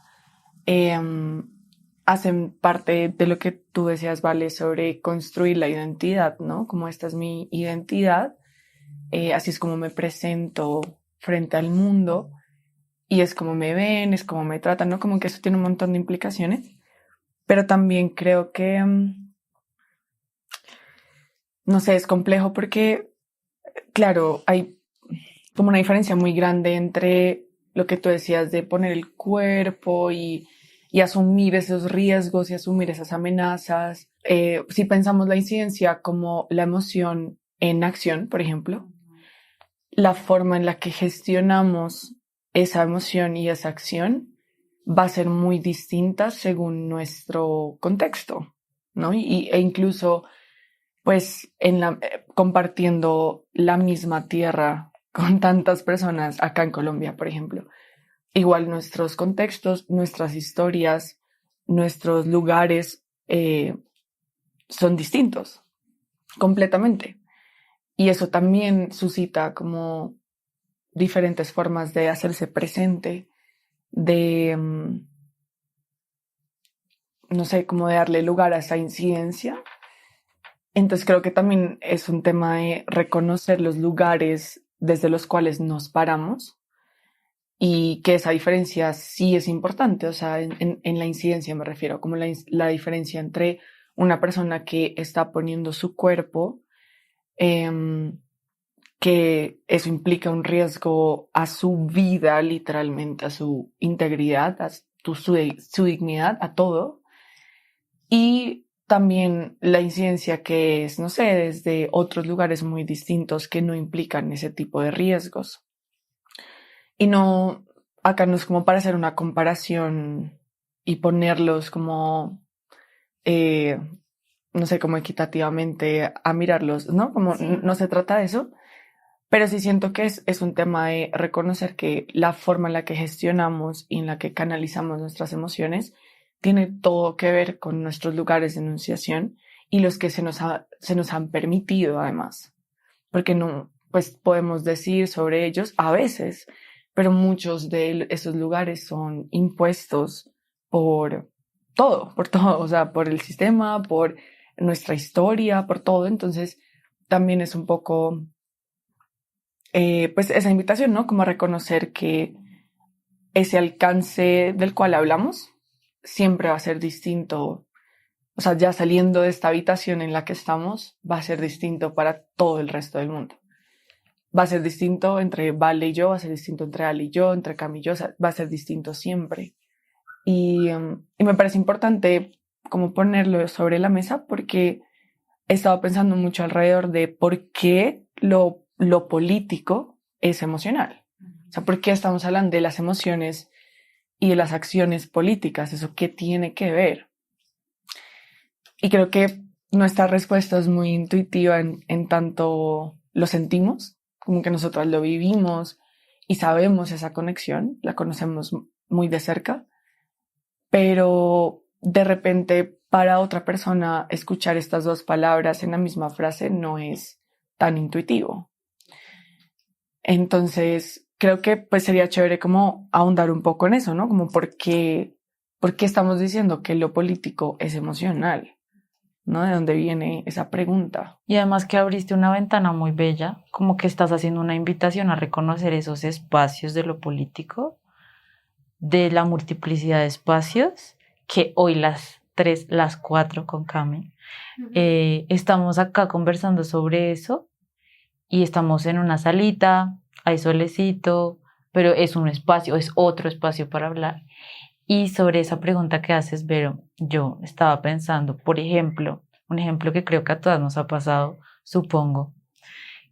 hacen parte de lo que tú decías, Vale, sobre construir la identidad, ¿no? Como esta es mi identidad, así es como me presento frente al mundo y es como me ven, es como me tratan, ¿no? Como que eso tiene un montón de implicaciones, pero también creo que, no sé, es complejo porque, claro, hay como una diferencia muy grande entre lo que tú decías de poner el cuerpo y asumir esos riesgos y asumir esas amenazas. Si pensamos la incidencia como la emoción en acción, por ejemplo, la forma en la que gestionamos esa emoción y esa acción va a ser muy distinta según nuestro contexto, ¿no? E incluso, pues, compartiendo la misma tierra con tantas personas acá en Colombia, por ejemplo. Igual nuestros contextos, nuestras historias, nuestros lugares son distintos, completamente. Y eso también suscita como diferentes formas de hacerse presente, de, no sé, como de darle lugar a esa incidencia. Entonces creo que también es un tema de reconocer los lugares desde los cuales nos paramos y que esa diferencia sí es importante, o sea, en la incidencia me refiero, como la diferencia entre una persona que está poniendo su cuerpo, que eso implica un riesgo a su vida, literalmente, a su integridad, su dignidad, a todo, y también la incidencia que es, no sé, desde otros lugares muy distintos que no implican ese tipo de riesgos. Y no, acá no es como para hacer una comparación y ponerlos como, no sé, como equitativamente a mirarlos, ¿no? Como sí. No se trata de eso, pero sí siento que es un tema de reconocer que la forma en la que gestionamos y en la que canalizamos nuestras emociones tiene todo que ver con nuestros lugares de enunciación y los que se nos han permitido además. Porque no, pues podemos decir sobre ellos a veces, pero muchos de esos lugares son impuestos por todo, o sea, por el sistema, por nuestra historia, por todo. Entonces, también es un poco, pues esa invitación, ¿no? Como a reconocer que ese alcance del cual hablamos siempre va a ser distinto. O sea, ya saliendo de esta habitación en la que estamos, va a ser distinto para todo el resto del mundo. Va a ser distinto entre Vale y yo, va a ser distinto entre Ale y yo, entre Cam y yo, o sea, va a ser distinto siempre. Y me parece importante como ponerlo sobre la mesa porque he estado pensando mucho alrededor de por qué lo político es emocional. O sea, por qué estamos hablando de las emociones y de las acciones políticas, eso qué tiene que ver. Y creo que nuestra respuesta es muy intuitiva en tanto lo sentimos, como que nosotros lo vivimos y sabemos esa conexión, la conocemos muy de cerca, pero de repente para otra persona escuchar estas dos palabras en la misma frase no es tan intuitivo. Entonces creo que pues sería chévere como ahondar un poco en eso, ¿no? Como por qué estamos diciendo que lo político es emocional, ¿no? ¿De dónde viene esa pregunta? Y además que abriste una ventana muy bella, como que estás haciendo una invitación a reconocer esos espacios de lo político, de la multiplicidad de espacios, que hoy las 3, las 4 con Cami, estamos acá conversando sobre eso y estamos en una salita, hay solecito, pero es un espacio, es otro espacio para hablar. Y sobre esa pregunta que haces, Vero, yo estaba pensando, por ejemplo, un ejemplo que creo que a todas nos ha pasado, supongo,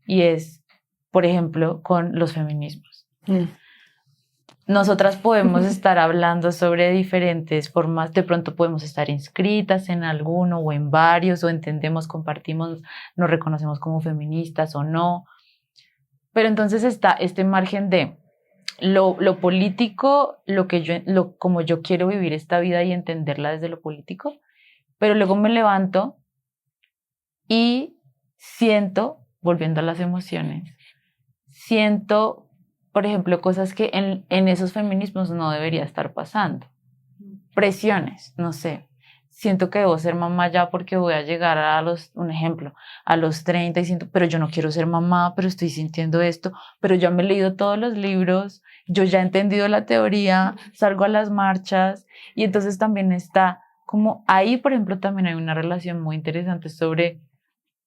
y es, por ejemplo, con los feminismos. Nosotras podemos estar hablando sobre diferentes formas, de pronto podemos estar inscritas en alguno o en varios, o entendemos, compartimos, nos reconocemos como feministas o no, Pero entonces está este margen de lo político, como yo quiero vivir esta vida y entenderla desde lo político, pero luego me levanto y siento, volviendo a las emociones, siento, por ejemplo, cosas que en esos feminismos no debería estar pasando. Presiones, no sé. Siento que debo ser mamá ya porque voy a llegar un ejemplo, a los 30 y siento, pero yo no quiero ser mamá, pero estoy sintiendo esto, pero ya me he leído todos los libros, yo ya he entendido la teoría, salgo a las marchas y entonces también está como ahí, por ejemplo, también hay una relación muy interesante sobre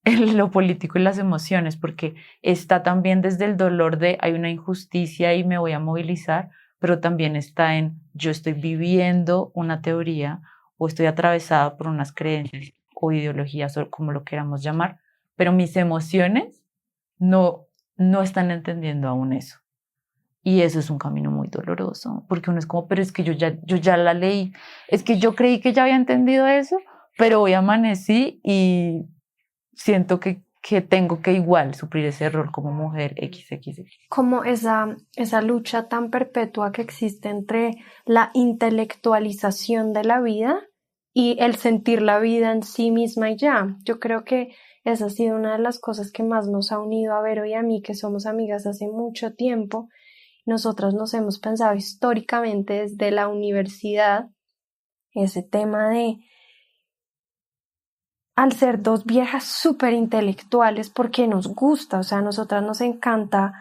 lo político y las emociones, porque está también desde el dolor de hay una injusticia y me voy a movilizar, pero también está en yo estoy viviendo una teoría o estoy atravesada por unas creencias o ideologías o como lo queramos llamar, pero mis emociones no están entendiendo aún eso. Y eso es un camino muy doloroso, porque uno es como, pero es que yo ya la leí, es que yo creí que ya había entendido eso, pero hoy amanecí y siento que tengo que igual suplir ese rol como mujer XX. Como esa lucha tan perpetua que existe entre la intelectualización de la vida y el sentir la vida en sí misma y ya. Yo creo que esa ha sido una de las cosas que más nos ha unido a Vero y a mí, que somos amigas hace mucho tiempo. Nosotras nos hemos pensado históricamente desde la universidad ese tema de, al ser dos viejas súper intelectuales, porque nos gusta, o sea, a nosotras nos encanta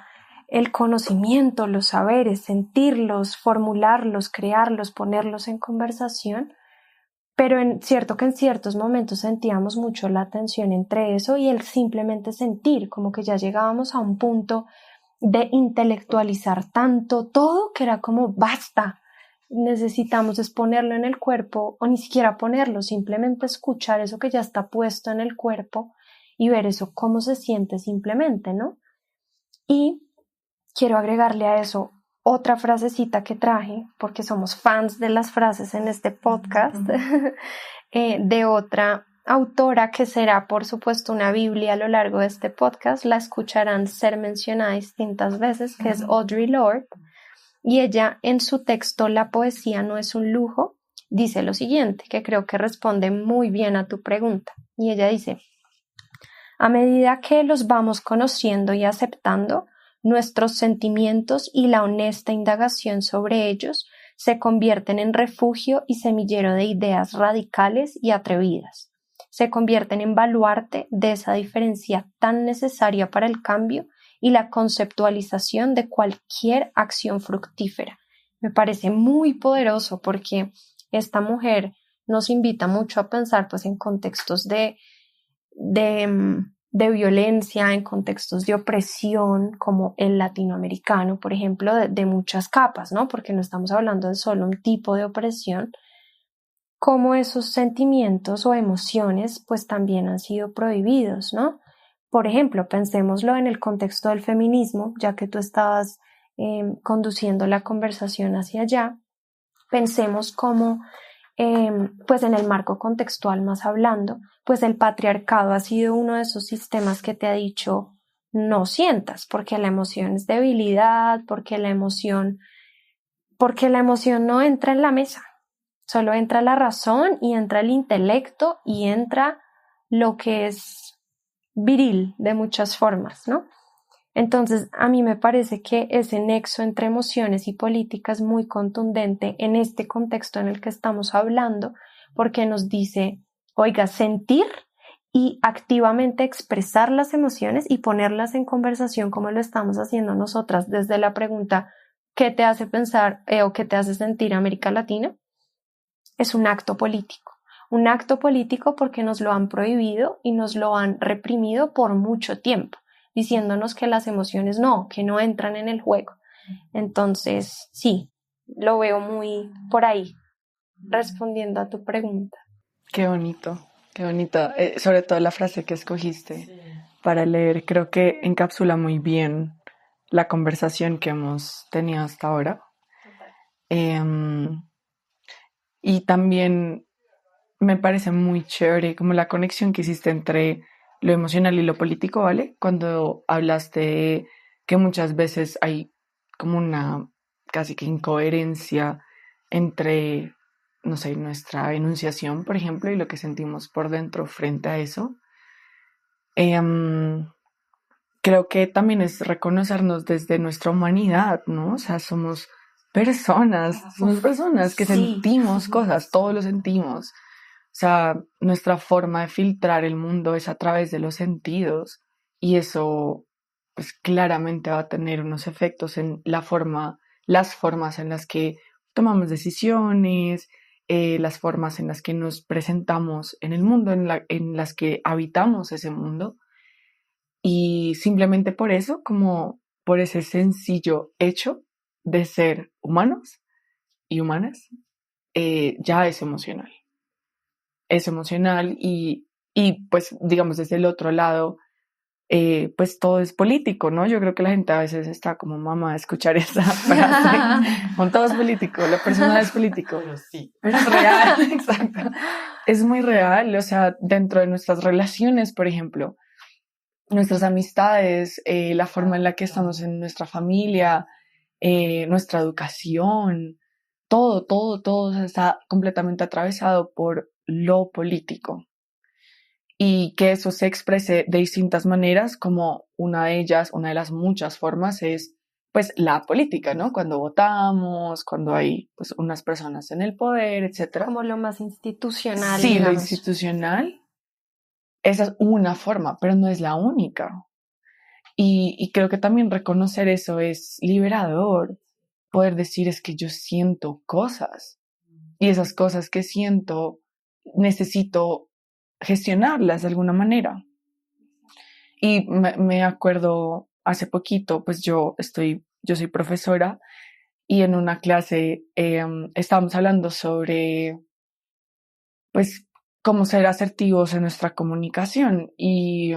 el conocimiento, los saberes, sentirlos, formularlos, crearlos, ponerlos en conversación, pero cierto que en ciertos momentos sentíamos mucho la tensión entre eso y el simplemente sentir, como que ya llegábamos a un punto de intelectualizar tanto todo que era como basta, necesitamos exponerlo en el cuerpo o ni siquiera ponerlo, simplemente escuchar eso que ya está puesto en el cuerpo y ver eso cómo se siente simplemente, ¿no? Y quiero agregarle a eso otra frasecita que traje, porque somos fans de las frases en este podcast, de otra autora que será, por supuesto, una Biblia a lo largo de este podcast. La escucharán ser mencionada distintas veces, que es Audre Lorde. Y ella, en su texto La poesía no es un lujo, dice lo siguiente, que creo que responde muy bien a tu pregunta. Y ella dice: a medida que los vamos conociendo y aceptando, nuestros sentimientos y la honesta indagación sobre ellos se convierten en refugio y semillero de ideas radicales y atrevidas. Se convierten en baluarte de esa diferencia tan necesaria para el cambio y la conceptualización de cualquier acción fructífera. Me parece muy poderoso porque esta mujer nos invita mucho a pensar pues, en contextos de violencia, en contextos de opresión, como el latinoamericano, por ejemplo, de muchas capas, ¿no? Porque no estamos hablando de solo un tipo de opresión, como esos sentimientos o emociones pues también han sido prohibidos, ¿no? Por ejemplo, pensémoslo en el contexto del feminismo, ya que tú estabas conduciendo la conversación hacia allá, pensemos cómo pues en el marco contextual más hablando, pues el patriarcado ha sido uno de esos sistemas que te ha dicho no sientas, porque la emoción es debilidad, porque la emoción no entra en la mesa, solo entra la razón y entra el intelecto y entra lo que es viril de muchas formas, ¿no? Entonces, a mí me parece que ese nexo entre emociones y política es muy contundente en este contexto en el que estamos hablando, porque nos dice, oiga, sentir y activamente expresar las emociones y ponerlas en conversación como lo estamos haciendo nosotras desde la pregunta ¿qué te hace pensar o qué te hace sentir América Latina? Es un acto político. Un acto político porque nos lo han prohibido y nos lo han reprimido por mucho tiempo, diciéndonos que las emociones que no entran en el juego. Entonces, sí, lo veo muy por ahí, respondiendo a tu pregunta. Qué bonito, qué bonito. Sobre todo la frase que escogiste para leer, creo que encapsula muy bien la conversación que hemos tenido hasta ahora. Y también me parece muy chévere como la conexión que hiciste entre lo emocional y lo político, ¿vale? Cuando hablaste que muchas veces hay como una casi que incoherencia entre, no sé, nuestra enunciación, por ejemplo, y lo que sentimos por dentro frente a eso. Creo que también es reconocernos desde nuestra humanidad, ¿no? O sea, somos personas que sentimos cosas, todos lo sentimos. O sea, nuestra forma de filtrar el mundo es a través de los sentidos y eso, pues claramente va a tener unos efectos en las formas en las que tomamos decisiones, las formas en las que nos presentamos en el mundo, en las que habitamos ese mundo. Y simplemente por eso, como por ese sencillo hecho de ser humanos y humanas, ya es emocional. Es emocional y pues digamos desde el otro lado, pues todo es político, ¿no? Yo creo que la gente a veces está como mamá a escuchar esa frase, con todo es político, la persona es político. Pero sí. Pero es real, exacto. Es muy real, o sea, dentro de nuestras relaciones, por ejemplo, nuestras amistades, la forma en la que estamos en nuestra familia, nuestra educación, todo está completamente atravesado por lo político. Y que eso se exprese de distintas maneras, como una de ellas, una de las muchas formas es pues la política, ¿no? Cuando votamos, cuando hay pues unas personas en el poder, etcétera. Como lo más institucional. Sí, digamos. lo institucional. Esa es una forma, pero no es la única. Y creo que también reconocer eso es liberador. Poder decir es que yo siento cosas y esas cosas que siento necesito gestionarlas de alguna manera. Y me acuerdo hace poquito, pues yo soy profesora y en una clase estábamos hablando sobre pues cómo ser asertivos en nuestra comunicación y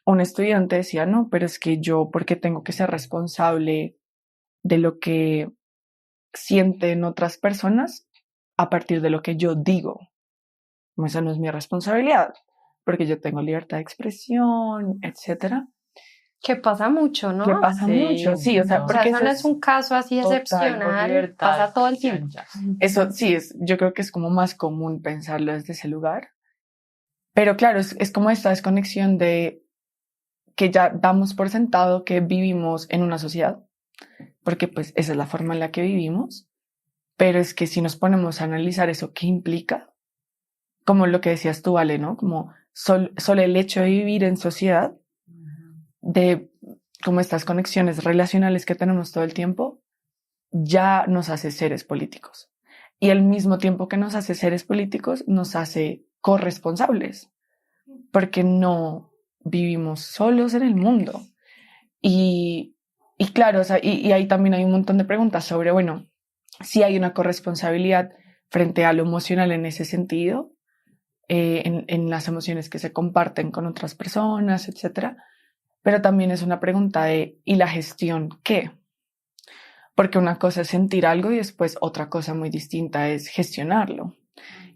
un estudiante decía, no, pero es que yo, ¿por qué tengo que ser responsable de lo que sienten otras personas a partir de lo que yo digo? Esa no es mi responsabilidad, porque yo tengo libertad de expresión, etcétera. Que pasa mucho, ¿no? Que pasa mucho, sí, o sea, porque eso no es un caso así excepcional, pasa todo el tiempo. Eso sí, yo creo que es como más común pensarlo desde ese lugar. Pero claro, es como esta desconexión de que ya damos por sentado que vivimos en una sociedad, porque pues esa es la forma en la que vivimos, pero es que si nos ponemos a analizar eso, ¿qué implica? Como lo que decías tú, Ale, ¿no? Como solo el hecho de vivir en sociedad, de como estas conexiones relacionales que tenemos todo el tiempo, ya nos hace seres políticos. Y al mismo tiempo que nos hace seres políticos, nos hace corresponsables, porque no vivimos solos en el mundo. Y claro, o sea, y ahí también hay un montón de preguntas sobre, bueno, si hay una corresponsabilidad frente a lo emocional en ese sentido, en las emociones que se comparten con otras personas, etcétera. Pero también es una pregunta de, ¿y la gestión qué? Porque una cosa es sentir algo y después otra cosa muy distinta es gestionarlo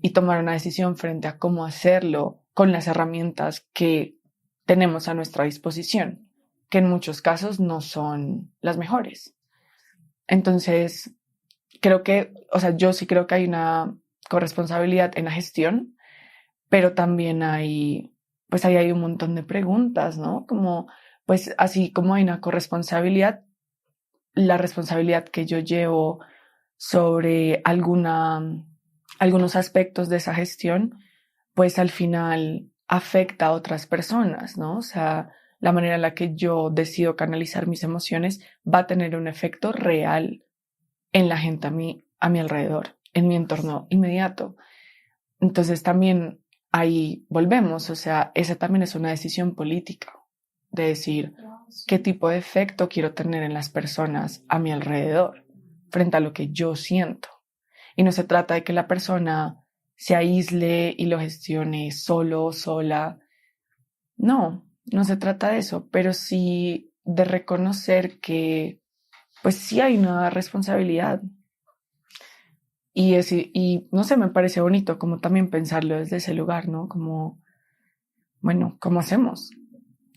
y tomar una decisión frente a cómo hacerlo con las herramientas que tenemos a nuestra disposición, que en muchos casos no son las mejores. Entonces, creo que, o sea, yo sí creo que hay una corresponsabilidad en la gestión, pero también pues ahí hay un montón de preguntas, ¿no? Como, pues así como hay una corresponsabilidad, la responsabilidad que yo llevo sobre algunos aspectos de esa gestión, pues al final afecta a otras personas, ¿no? O sea, la manera en la que yo decido canalizar mis emociones va a tener un efecto real en la gente a mi alrededor, en mi entorno inmediato. Entonces también ahí volvemos, o sea, esa también es una decisión política, de decir qué tipo de efecto quiero tener en las personas a mi alrededor frente a lo que yo siento. Y no se trata de que la persona se aísle y lo gestione solo o sola. No se trata de eso, pero sí de reconocer que pues sí hay una responsabilidad. Y no sé, me parece bonito como también pensarlo desde ese lugar, ¿no? Como, bueno, ¿cómo hacemos?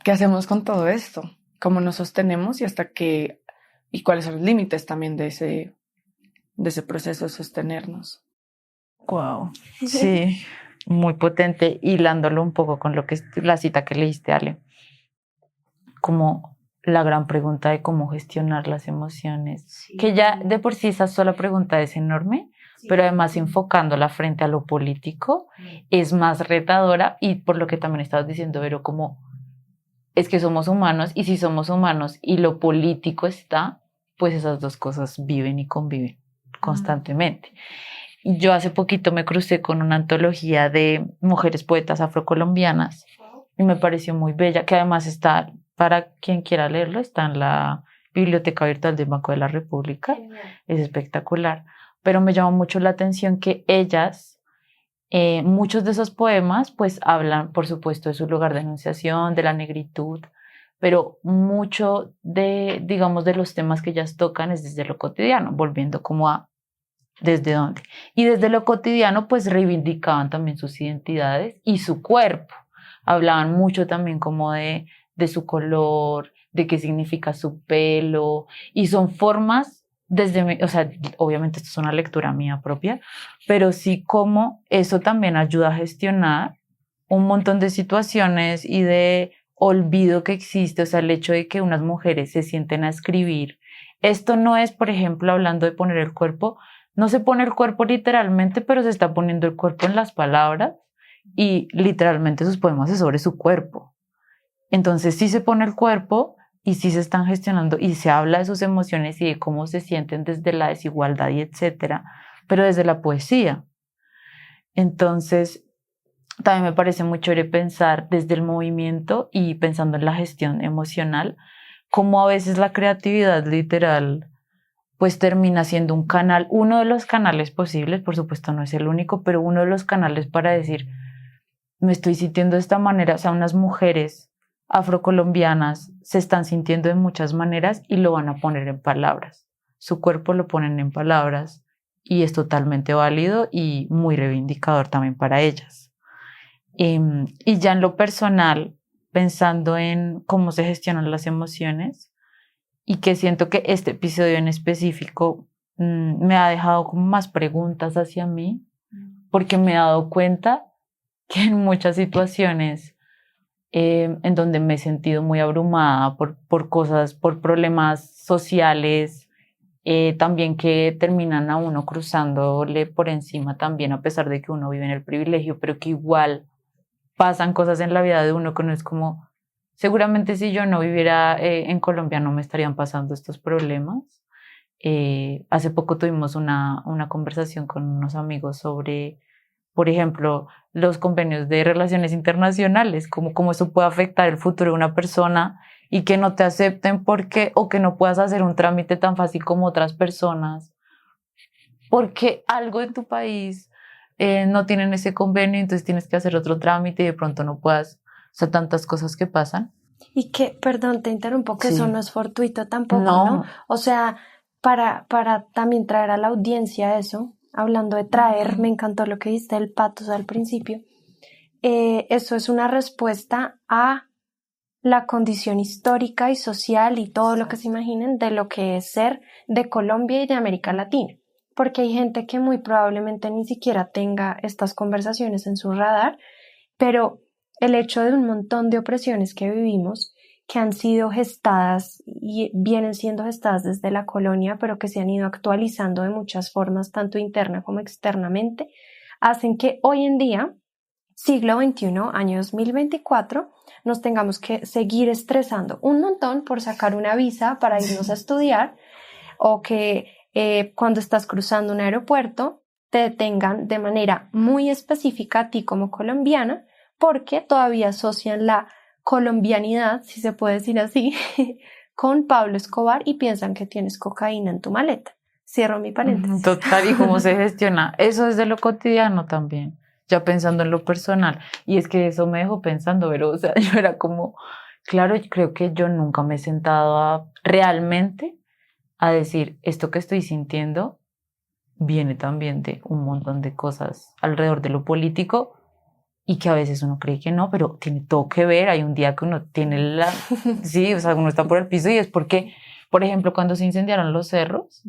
¿Qué hacemos con todo esto? cómo nos sostenemos y cuáles son los límites también de ese proceso de sostenernos. Wow. Sí, muy potente, hilándolo un poco con lo que la cita que leíste, Ale, como la gran pregunta de cómo gestionar las emociones, sí, que ya de por sí esa sola pregunta es enorme, sí, pero además enfocándola frente a lo político es más retadora, y por lo que también estabas diciendo, Vero, como es que somos humanos, y si somos humanos y lo político está, pues esas dos cosas viven y conviven constantemente. Yo hace poquito me crucé con una antología de mujeres poetas afrocolombianas y me pareció muy bella, que además está, para quien quiera leerlo, está en la Biblioteca Virtual del Banco de la República. Genial. Es espectacular, pero me llamó mucho la atención que ellas, muchos de esos poemas pues hablan por supuesto de su lugar de enunciación, de la negritud, pero mucho de, digamos, de los temas que ellas tocan es desde lo cotidiano, volviendo como a ¿desde dónde? Y desde lo cotidiano, pues reivindicaban también sus identidades y su cuerpo. Hablaban mucho también como de su color, de qué significa su pelo, y son formas o sea, obviamente esto es una lectura mía propia, pero sí como eso también ayuda a gestionar un montón de situaciones y de olvido que existe, o sea, el hecho de que unas mujeres se sienten a escribir. Esto no es, por ejemplo, hablando de poner el cuerpo, no se pone el cuerpo literalmente, pero se está poniendo el cuerpo en las palabras y literalmente sus poemas es sobre su cuerpo. Entonces sí se pone el cuerpo y sí se están gestionando y se habla de sus emociones y de cómo se sienten desde la desigualdad y etcétera, pero desde la poesía. Entonces también me parece muy chévere pensar desde el movimiento y pensando en la gestión emocional, cómo a veces la creatividad literal pues termina siendo un canal, uno de los canales posibles, por supuesto no es el único, pero uno de los canales para decir, me estoy sintiendo de esta manera. O sea, unas mujeres afrocolombianas se están sintiendo de muchas maneras y lo van a poner en palabras. Su cuerpo lo ponen en palabras y es totalmente válido y muy reivindicador también para ellas. Y ya en lo personal, pensando en cómo se gestionan las emociones, y que siento que este episodio en específico me ha dejado como más preguntas hacia mí, porque me he dado cuenta que en muchas situaciones en donde me he sentido muy abrumada por cosas, por problemas sociales, también que terminan a uno cruzándole por encima también, a pesar de que uno vive en el privilegio, pero que igual pasan cosas en la vida de uno que no es como, seguramente si yo no viviera en Colombia no me estarían pasando estos problemas. Hace poco tuvimos una conversación con unos amigos sobre, por ejemplo, los convenios de relaciones internacionales, cómo eso puede afectar el futuro de una persona y que no te acepten o que no puedas hacer un trámite tan fácil como otras personas, porque algo en tu país no tienen ese convenio, entonces tienes que hacer otro trámite y de pronto no puedas, o sea, tantas cosas que pasan. Y que, perdón, te interrumpo, que Sí. eso no es fortuito tampoco, ¿no? O sea, para también traer a la audiencia eso, hablando de traer, me encantó lo que dijiste del patos al principio, eso es una respuesta a la condición histórica y social y todo lo que se imaginen de lo que es ser de Colombia y de América Latina, porque hay gente que muy probablemente ni siquiera tenga estas conversaciones en su radar, pero el hecho de un montón de opresiones que vivimos, que han sido gestadas y vienen siendo gestadas desde la colonia, pero que se han ido actualizando de muchas formas, tanto interna como externamente, hacen que hoy en día, siglo XXI, año 2024, nos tengamos que seguir estresando un montón por sacar una visa para irnos a estudiar, o que cuando estás cruzando un aeropuerto te detengan de manera muy específica a ti como colombiana, porque todavía asocian la colombianidad, si se puede decir así, con Pablo Escobar y piensan que tienes cocaína en tu maleta. Cierro mi paréntesis. Total, y cómo se gestiona. Eso es de lo cotidiano también, ya pensando en lo personal. Y es que eso me dejó pensando, pero, o sea, yo era como, claro, creo que yo nunca me he sentado realmente a decir, esto que estoy sintiendo viene también de un montón de cosas alrededor de lo político, y que a veces uno cree que no, pero tiene todo que ver. Hay un día que uno tiene sí, o sea, uno está por el piso y es porque, por ejemplo, cuando se incendiaron los cerros,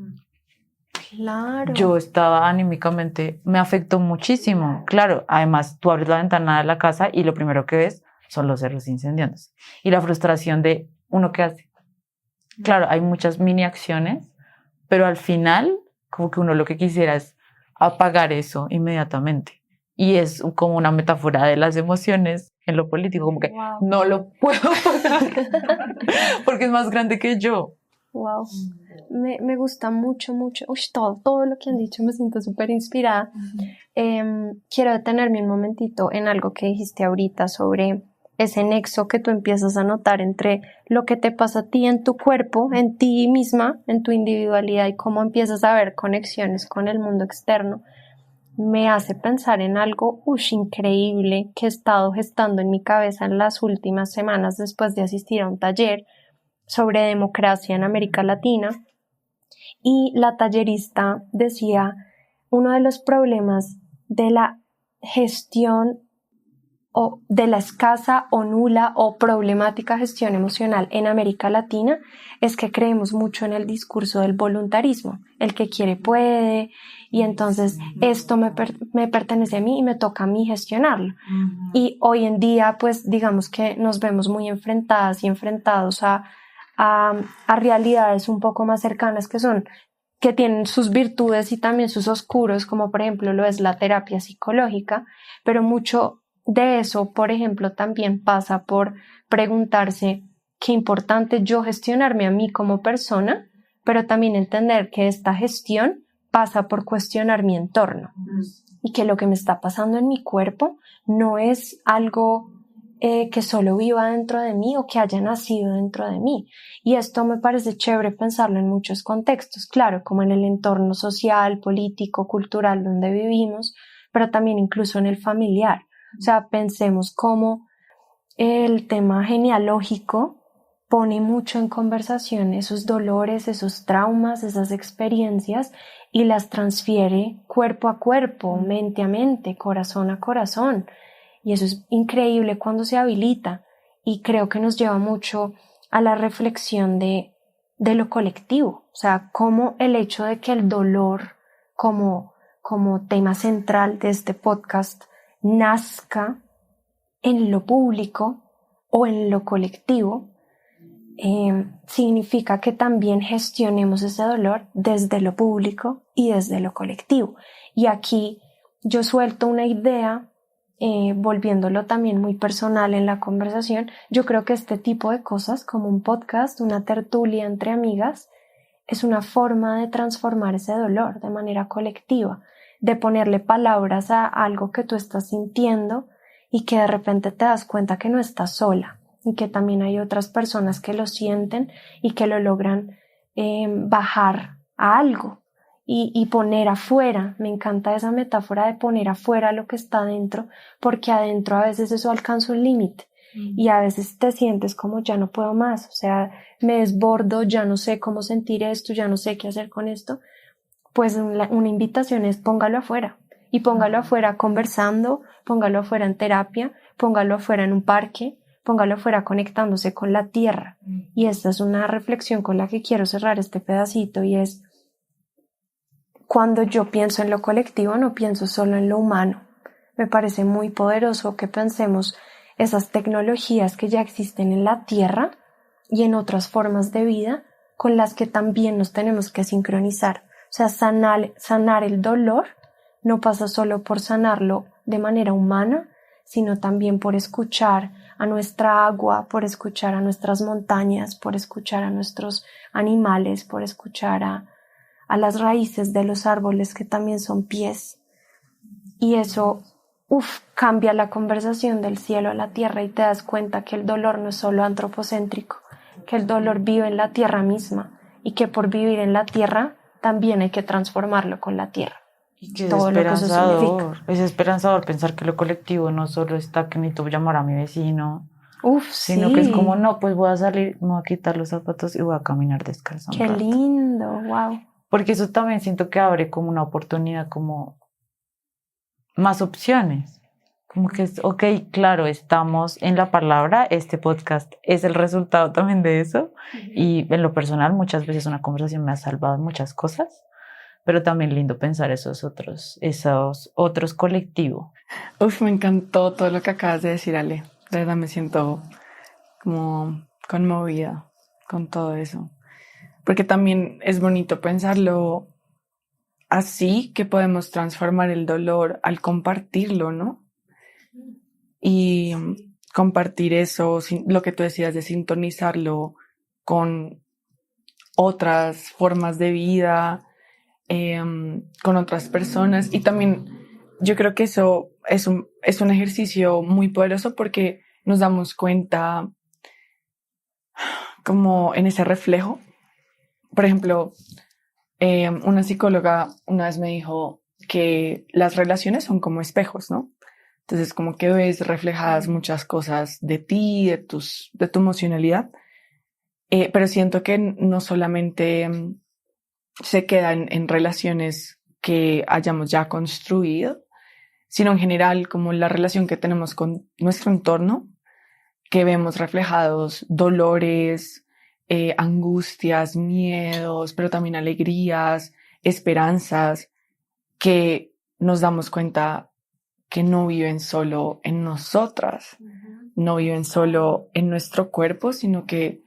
Claro. yo estaba anímicamente, me afectó muchísimo. Claro, además tú abres la ventana de la casa y lo primero que ves son los cerros incendiándose. Y la frustración de uno que hace. Claro, hay muchas mini acciones, pero al final, como que uno lo que quisiera es apagar eso inmediatamente. Y es como una metáfora de las emociones en lo político, como que no lo puedo apagar porque es más grande que yo. Wow. Me gusta mucho. Uy, todo lo que han dicho, me siento súper inspirada. Quiero detenerme un momentito en algo que dijiste ahorita sobre ese nexo que tú empiezas a notar entre lo que te pasa a ti en tu cuerpo, en ti misma, en tu individualidad y cómo empiezas a ver conexiones con el mundo externo. Me hace pensar en algo increíble que he estado gestando en mi cabeza en las últimas semanas después de asistir a un taller sobre democracia en América Latina, y la tallerista decía: uno de los problemas de la gestión o de la escasa o nula o problemática gestión emocional en América Latina es que creemos mucho en el discurso del voluntarismo, el que quiere puede, y entonces esto me pertenece a mí y me toca a mí gestionarlo. Y hoy en día, pues digamos que nos vemos muy enfrentadas y enfrentados a realidades un poco más cercanas que tienen sus virtudes y también sus oscuros, como por ejemplo lo es la terapia psicológica, pero mucho de eso, por ejemplo, también pasa por preguntarse qué importante yo gestionarme a mí como persona, pero también entender que esta gestión pasa por cuestionar mi entorno y que lo que me está pasando en mi cuerpo no es algo que solo viva dentro de mí o que haya nacido dentro de mí. Y esto me parece chévere pensarlo en muchos contextos, claro, como en el entorno social, político, cultural donde vivimos, pero también incluso en el familiar. O sea, pensemos cómo el tema genealógico pone mucho en conversación esos dolores, esos traumas, esas experiencias, y las transfiere cuerpo a cuerpo, mente a mente, corazón a corazón. Y eso es increíble cuando se habilita, y creo que nos lleva mucho a la reflexión de lo colectivo. O sea, cómo el hecho de que el dolor como tema central de este podcast nazca en lo público o en lo colectivo, significa que también gestionemos ese dolor desde lo público y desde lo colectivo. Y aquí yo suelto una idea, volviéndolo también muy personal en la conversación. Yo creo que este tipo de cosas, como un podcast, una tertulia entre amigas, es una forma de transformar ese dolor de manera colectiva, de ponerle palabras a algo que tú estás sintiendo y que de repente te das cuenta que no estás sola y que también hay otras personas que lo sienten y que lo logran bajar a algo y poner afuera. Me encanta esa metáfora de poner afuera lo que está adentro, porque adentro a veces eso alcanza un límite y a veces te sientes como ya no puedo más, o sea, me desbordo, ya no sé cómo sentir esto, ya no sé qué hacer con esto. Pues una invitación es póngalo afuera, y póngalo afuera conversando, póngalo afuera en terapia, póngalo afuera en un parque, póngalo afuera conectándose con la tierra. Y esta es una reflexión con la que quiero cerrar este pedacito, y es: cuando yo pienso en lo colectivo no pienso solo en lo humano. Me parece muy poderoso que pensemos esas tecnologías que ya existen en la tierra y en otras formas de vida con las que también nos tenemos que sincronizar. O sea, sanar el dolor no pasa solo por sanarlo de manera humana, sino también por escuchar a nuestra agua, por escuchar a nuestras montañas, por escuchar a nuestros animales, por escuchar a las raíces de los árboles que también son pies. Y eso cambia la conversación del cielo a la tierra, y te das cuenta que el dolor no es solo antropocéntrico, que el dolor vive en la tierra misma y que por vivir en la tierra también hay que transformarlo con la tierra. Y que todo lo que eso significa. Es esperanzador pensar que lo colectivo no solo está que necesito llamar a mi vecino, sino sí. que es como, no, pues voy a salir, me voy a quitar los zapatos y voy a caminar descalzo un Qué rato. lindo, wow. Porque eso también siento que abre como una oportunidad, como más opciones, como que es, ok, claro, estamos en la palabra, este podcast es el resultado también de eso, y en lo personal muchas veces una conversación me ha salvado en muchas cosas, pero también lindo pensar esos otros colectivos. Uf, me encantó todo lo que acabas de decir, Ale. De verdad me siento como conmovida con todo eso. Porque también es bonito pensarlo así, que podemos transformar el dolor al compartirlo, ¿no? Y compartir eso, lo que tú decías de sintonizarlo con otras formas de vida, con otras personas. Y también yo creo que eso es un ejercicio muy poderoso porque nos damos cuenta como en ese reflejo. Por ejemplo, una psicóloga una vez me dijo que las relaciones son como espejos, ¿no? Entonces como que ves reflejadas muchas cosas de ti, de tu emocionalidad, pero siento que no solamente se queda en relaciones que hayamos ya construido, sino en general como la relación que tenemos con nuestro entorno, que vemos reflejados dolores, angustias, miedos, pero también alegrías, esperanzas, que nos damos cuenta que no viven solo en nosotras, no viven solo en nuestro cuerpo, sino que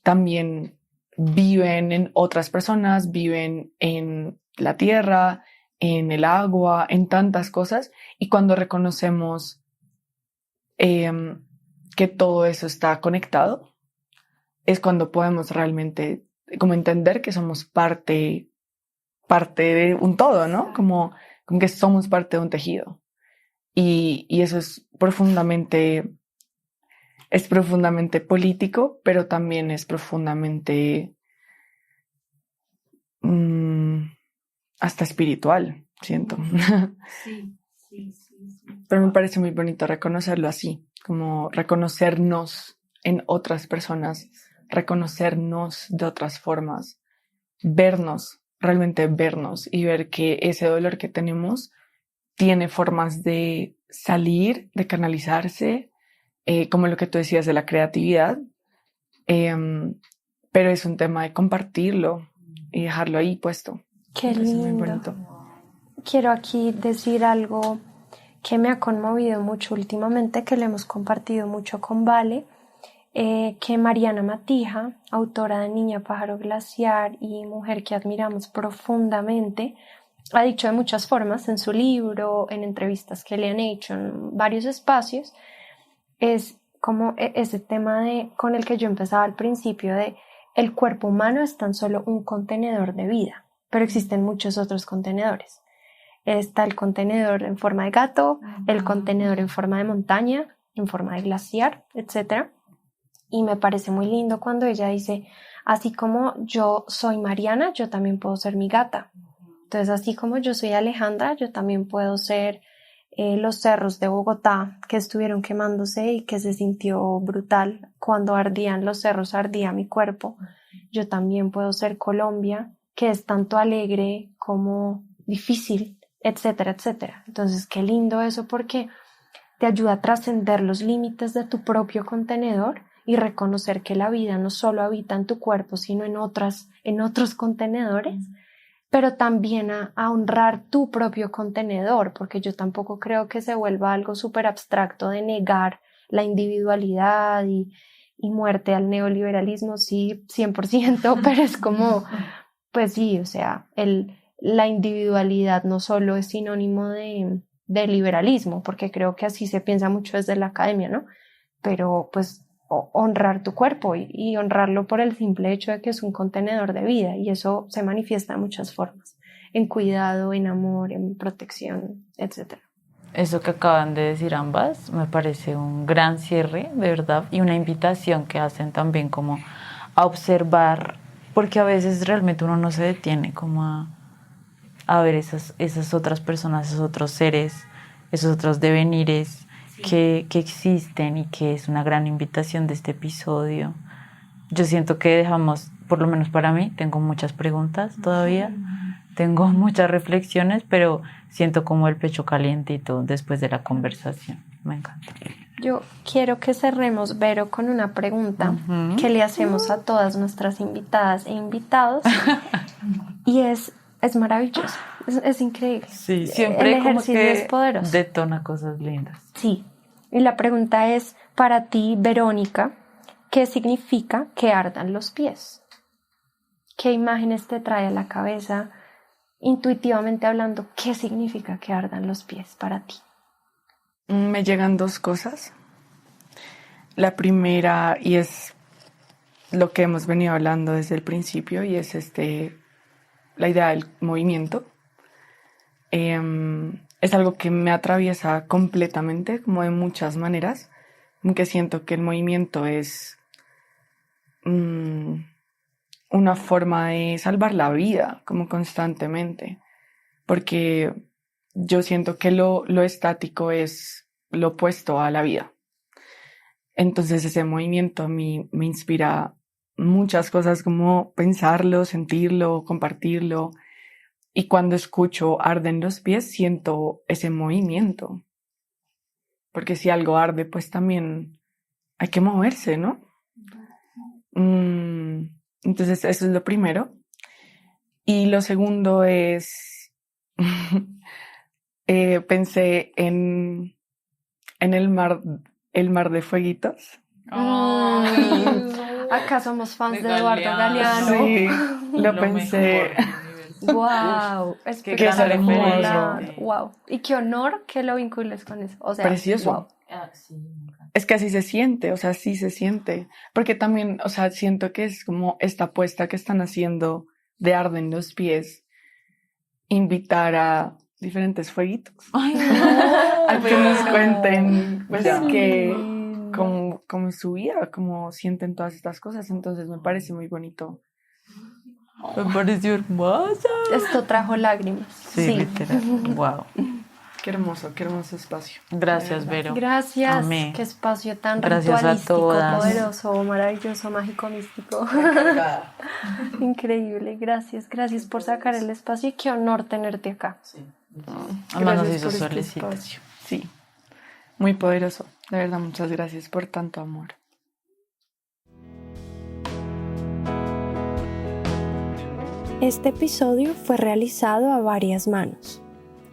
también viven en otras personas, viven en la tierra, en el agua, en tantas cosas. Y cuando reconocemos que todo eso está conectado, es cuando podemos realmente como entender que somos parte de un todo, ¿no? Como que somos parte de un tejido. Y eso es profundamente político, pero también es profundamente hasta espiritual, siento. Sí. Pero me parece muy bonito reconocerlo así, como reconocernos en otras personas, reconocernos de otras formas, vernos, realmente vernos y ver que ese dolor que tenemos tiene formas de salir, de canalizarse, como lo que tú decías de la creatividad, pero es un tema de compartirlo y dejarlo ahí puesto. Qué Es muy lindo. bonito. Quiero aquí decir algo que me ha conmovido mucho últimamente, que le hemos compartido mucho con Vale, que Mariana Matija, autora de Niña Pájaro Glaciar y mujer que admiramos profundamente, ha dicho de muchas formas en su libro, en entrevistas que le han hecho en varios espacios, es como ese tema con el que yo empezaba al principio de el cuerpo humano es tan solo un contenedor de vida, pero existen muchos otros contenedores. Está el contenedor en forma de gato, el contenedor en forma de montaña, en forma de glaciar, etc. Y me parece muy lindo cuando ella dice, así como yo soy Mariana, yo también puedo ser mi gata. Entonces, así como yo soy Alejandra, yo también puedo ser los cerros de Bogotá que estuvieron quemándose y que se sintió brutal. Cuando ardían los cerros, ardía mi cuerpo. Yo también puedo ser Colombia, que es tanto alegre como difícil, etcétera, etcétera. Entonces, qué lindo eso porque te ayuda a trascender los límites de tu propio contenedor y reconocer que la vida no solo habita en tu cuerpo, sino en otros contenedores, pero también a honrar tu propio contenedor, porque yo tampoco creo que se vuelva algo súper abstracto de negar la individualidad y muerte al neoliberalismo, sí, 100%, pero es como, pues sí, o sea, la individualidad no solo es sinónimo de liberalismo, porque creo que así se piensa mucho desde la academia, ¿no? Pero pues honrar tu cuerpo y honrarlo por el simple hecho de que es un contenedor de vida y eso se manifiesta de muchas formas, en cuidado, en amor, en protección, etc. Eso que acaban de decir ambas me parece un gran cierre, de verdad, y una invitación que hacen también como a observar, porque a veces realmente uno no se detiene como a ver esas otras personas, esos otros seres, esos otros devenires que existen y que es una gran invitación de este episodio. Yo siento que dejamos, por lo menos para mí, tengo muchas preguntas todavía, tengo muchas reflexiones, pero siento como el pecho calientito después de la conversación. Me encanta. Yo quiero que cerremos, Vero, con una pregunta que le hacemos a todas nuestras invitadas e invitados y es maravilloso, es increíble. Sí, siempre el como ejercicio que es poderoso. detona cosas lindas. Sí, y la pregunta es para ti, Verónica, ¿qué significa que ardan los pies? ¿Qué imágenes te trae a la cabeza? Intuitivamente hablando, ¿qué significa que ardan los pies para ti? Me llegan dos cosas. La primera, y es lo que hemos venido hablando desde el principio, y es la idea del movimiento. Es algo que me atraviesa completamente, como de muchas maneras, aunque siento que el movimiento es una forma de salvar la vida, como constantemente, porque yo siento que lo estático es lo opuesto a la vida. Entonces ese movimiento a mí me inspira muchas cosas, como pensarlo, sentirlo, compartirlo. Y cuando escucho arden los pies, siento ese movimiento. Porque si algo arde, pues también hay que moverse, ¿no? Entonces eso es lo primero. Y lo segundo es, pensé en el mar de fueguitos. Acá somos fans de Eduardo Galeano. Sí, lo pensé. Wow, Qué hermoso. Wow. Y qué honor que lo vincules con eso. O sea, precioso. Wow. Es que así se siente, o sea, sí se siente. Porque también, o sea, siento que es como esta apuesta que están haciendo de arden los pies, invitar a diferentes fueguitos. Ay, no, a que nos cuenten, pues, Ya. cómo es su vida, cómo sienten todas estas cosas. Entonces me parece muy bonito. Me pareció hermosa. Esto trajo lágrimas. Sí, literal. Wow. Qué hermoso espacio. Gracias, Vero. Gracias. Amé. Qué espacio tan Gracias a ritualístico, todas. poderoso, maravilloso, mágico, místico. Increíble. Gracias. Gracias por sacar el espacio y qué honor tenerte acá. Además nos Gracias hizo por este solecito. espacio. Sí, muy poderoso. De verdad, muchas gracias por tanto amor. Este episodio fue realizado a varias manos.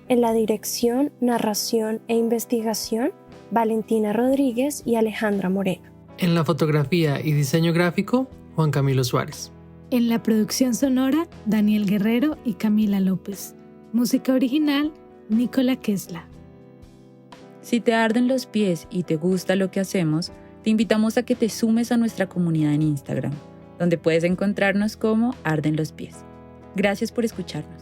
En la dirección, narración e investigación, Valentina Rodríguez y Alejandra Moreno. En la fotografía y diseño gráfico, Juan Camilo Suárez. En la producción sonora, Daniel Guerrero y Camila López. Música original, Nicola Kesla. Si te arden los pies y te gusta lo que hacemos, te invitamos a que te sumes a nuestra comunidad en Instagram, donde puedes encontrarnos como Arden los Pies. Gracias por escucharnos.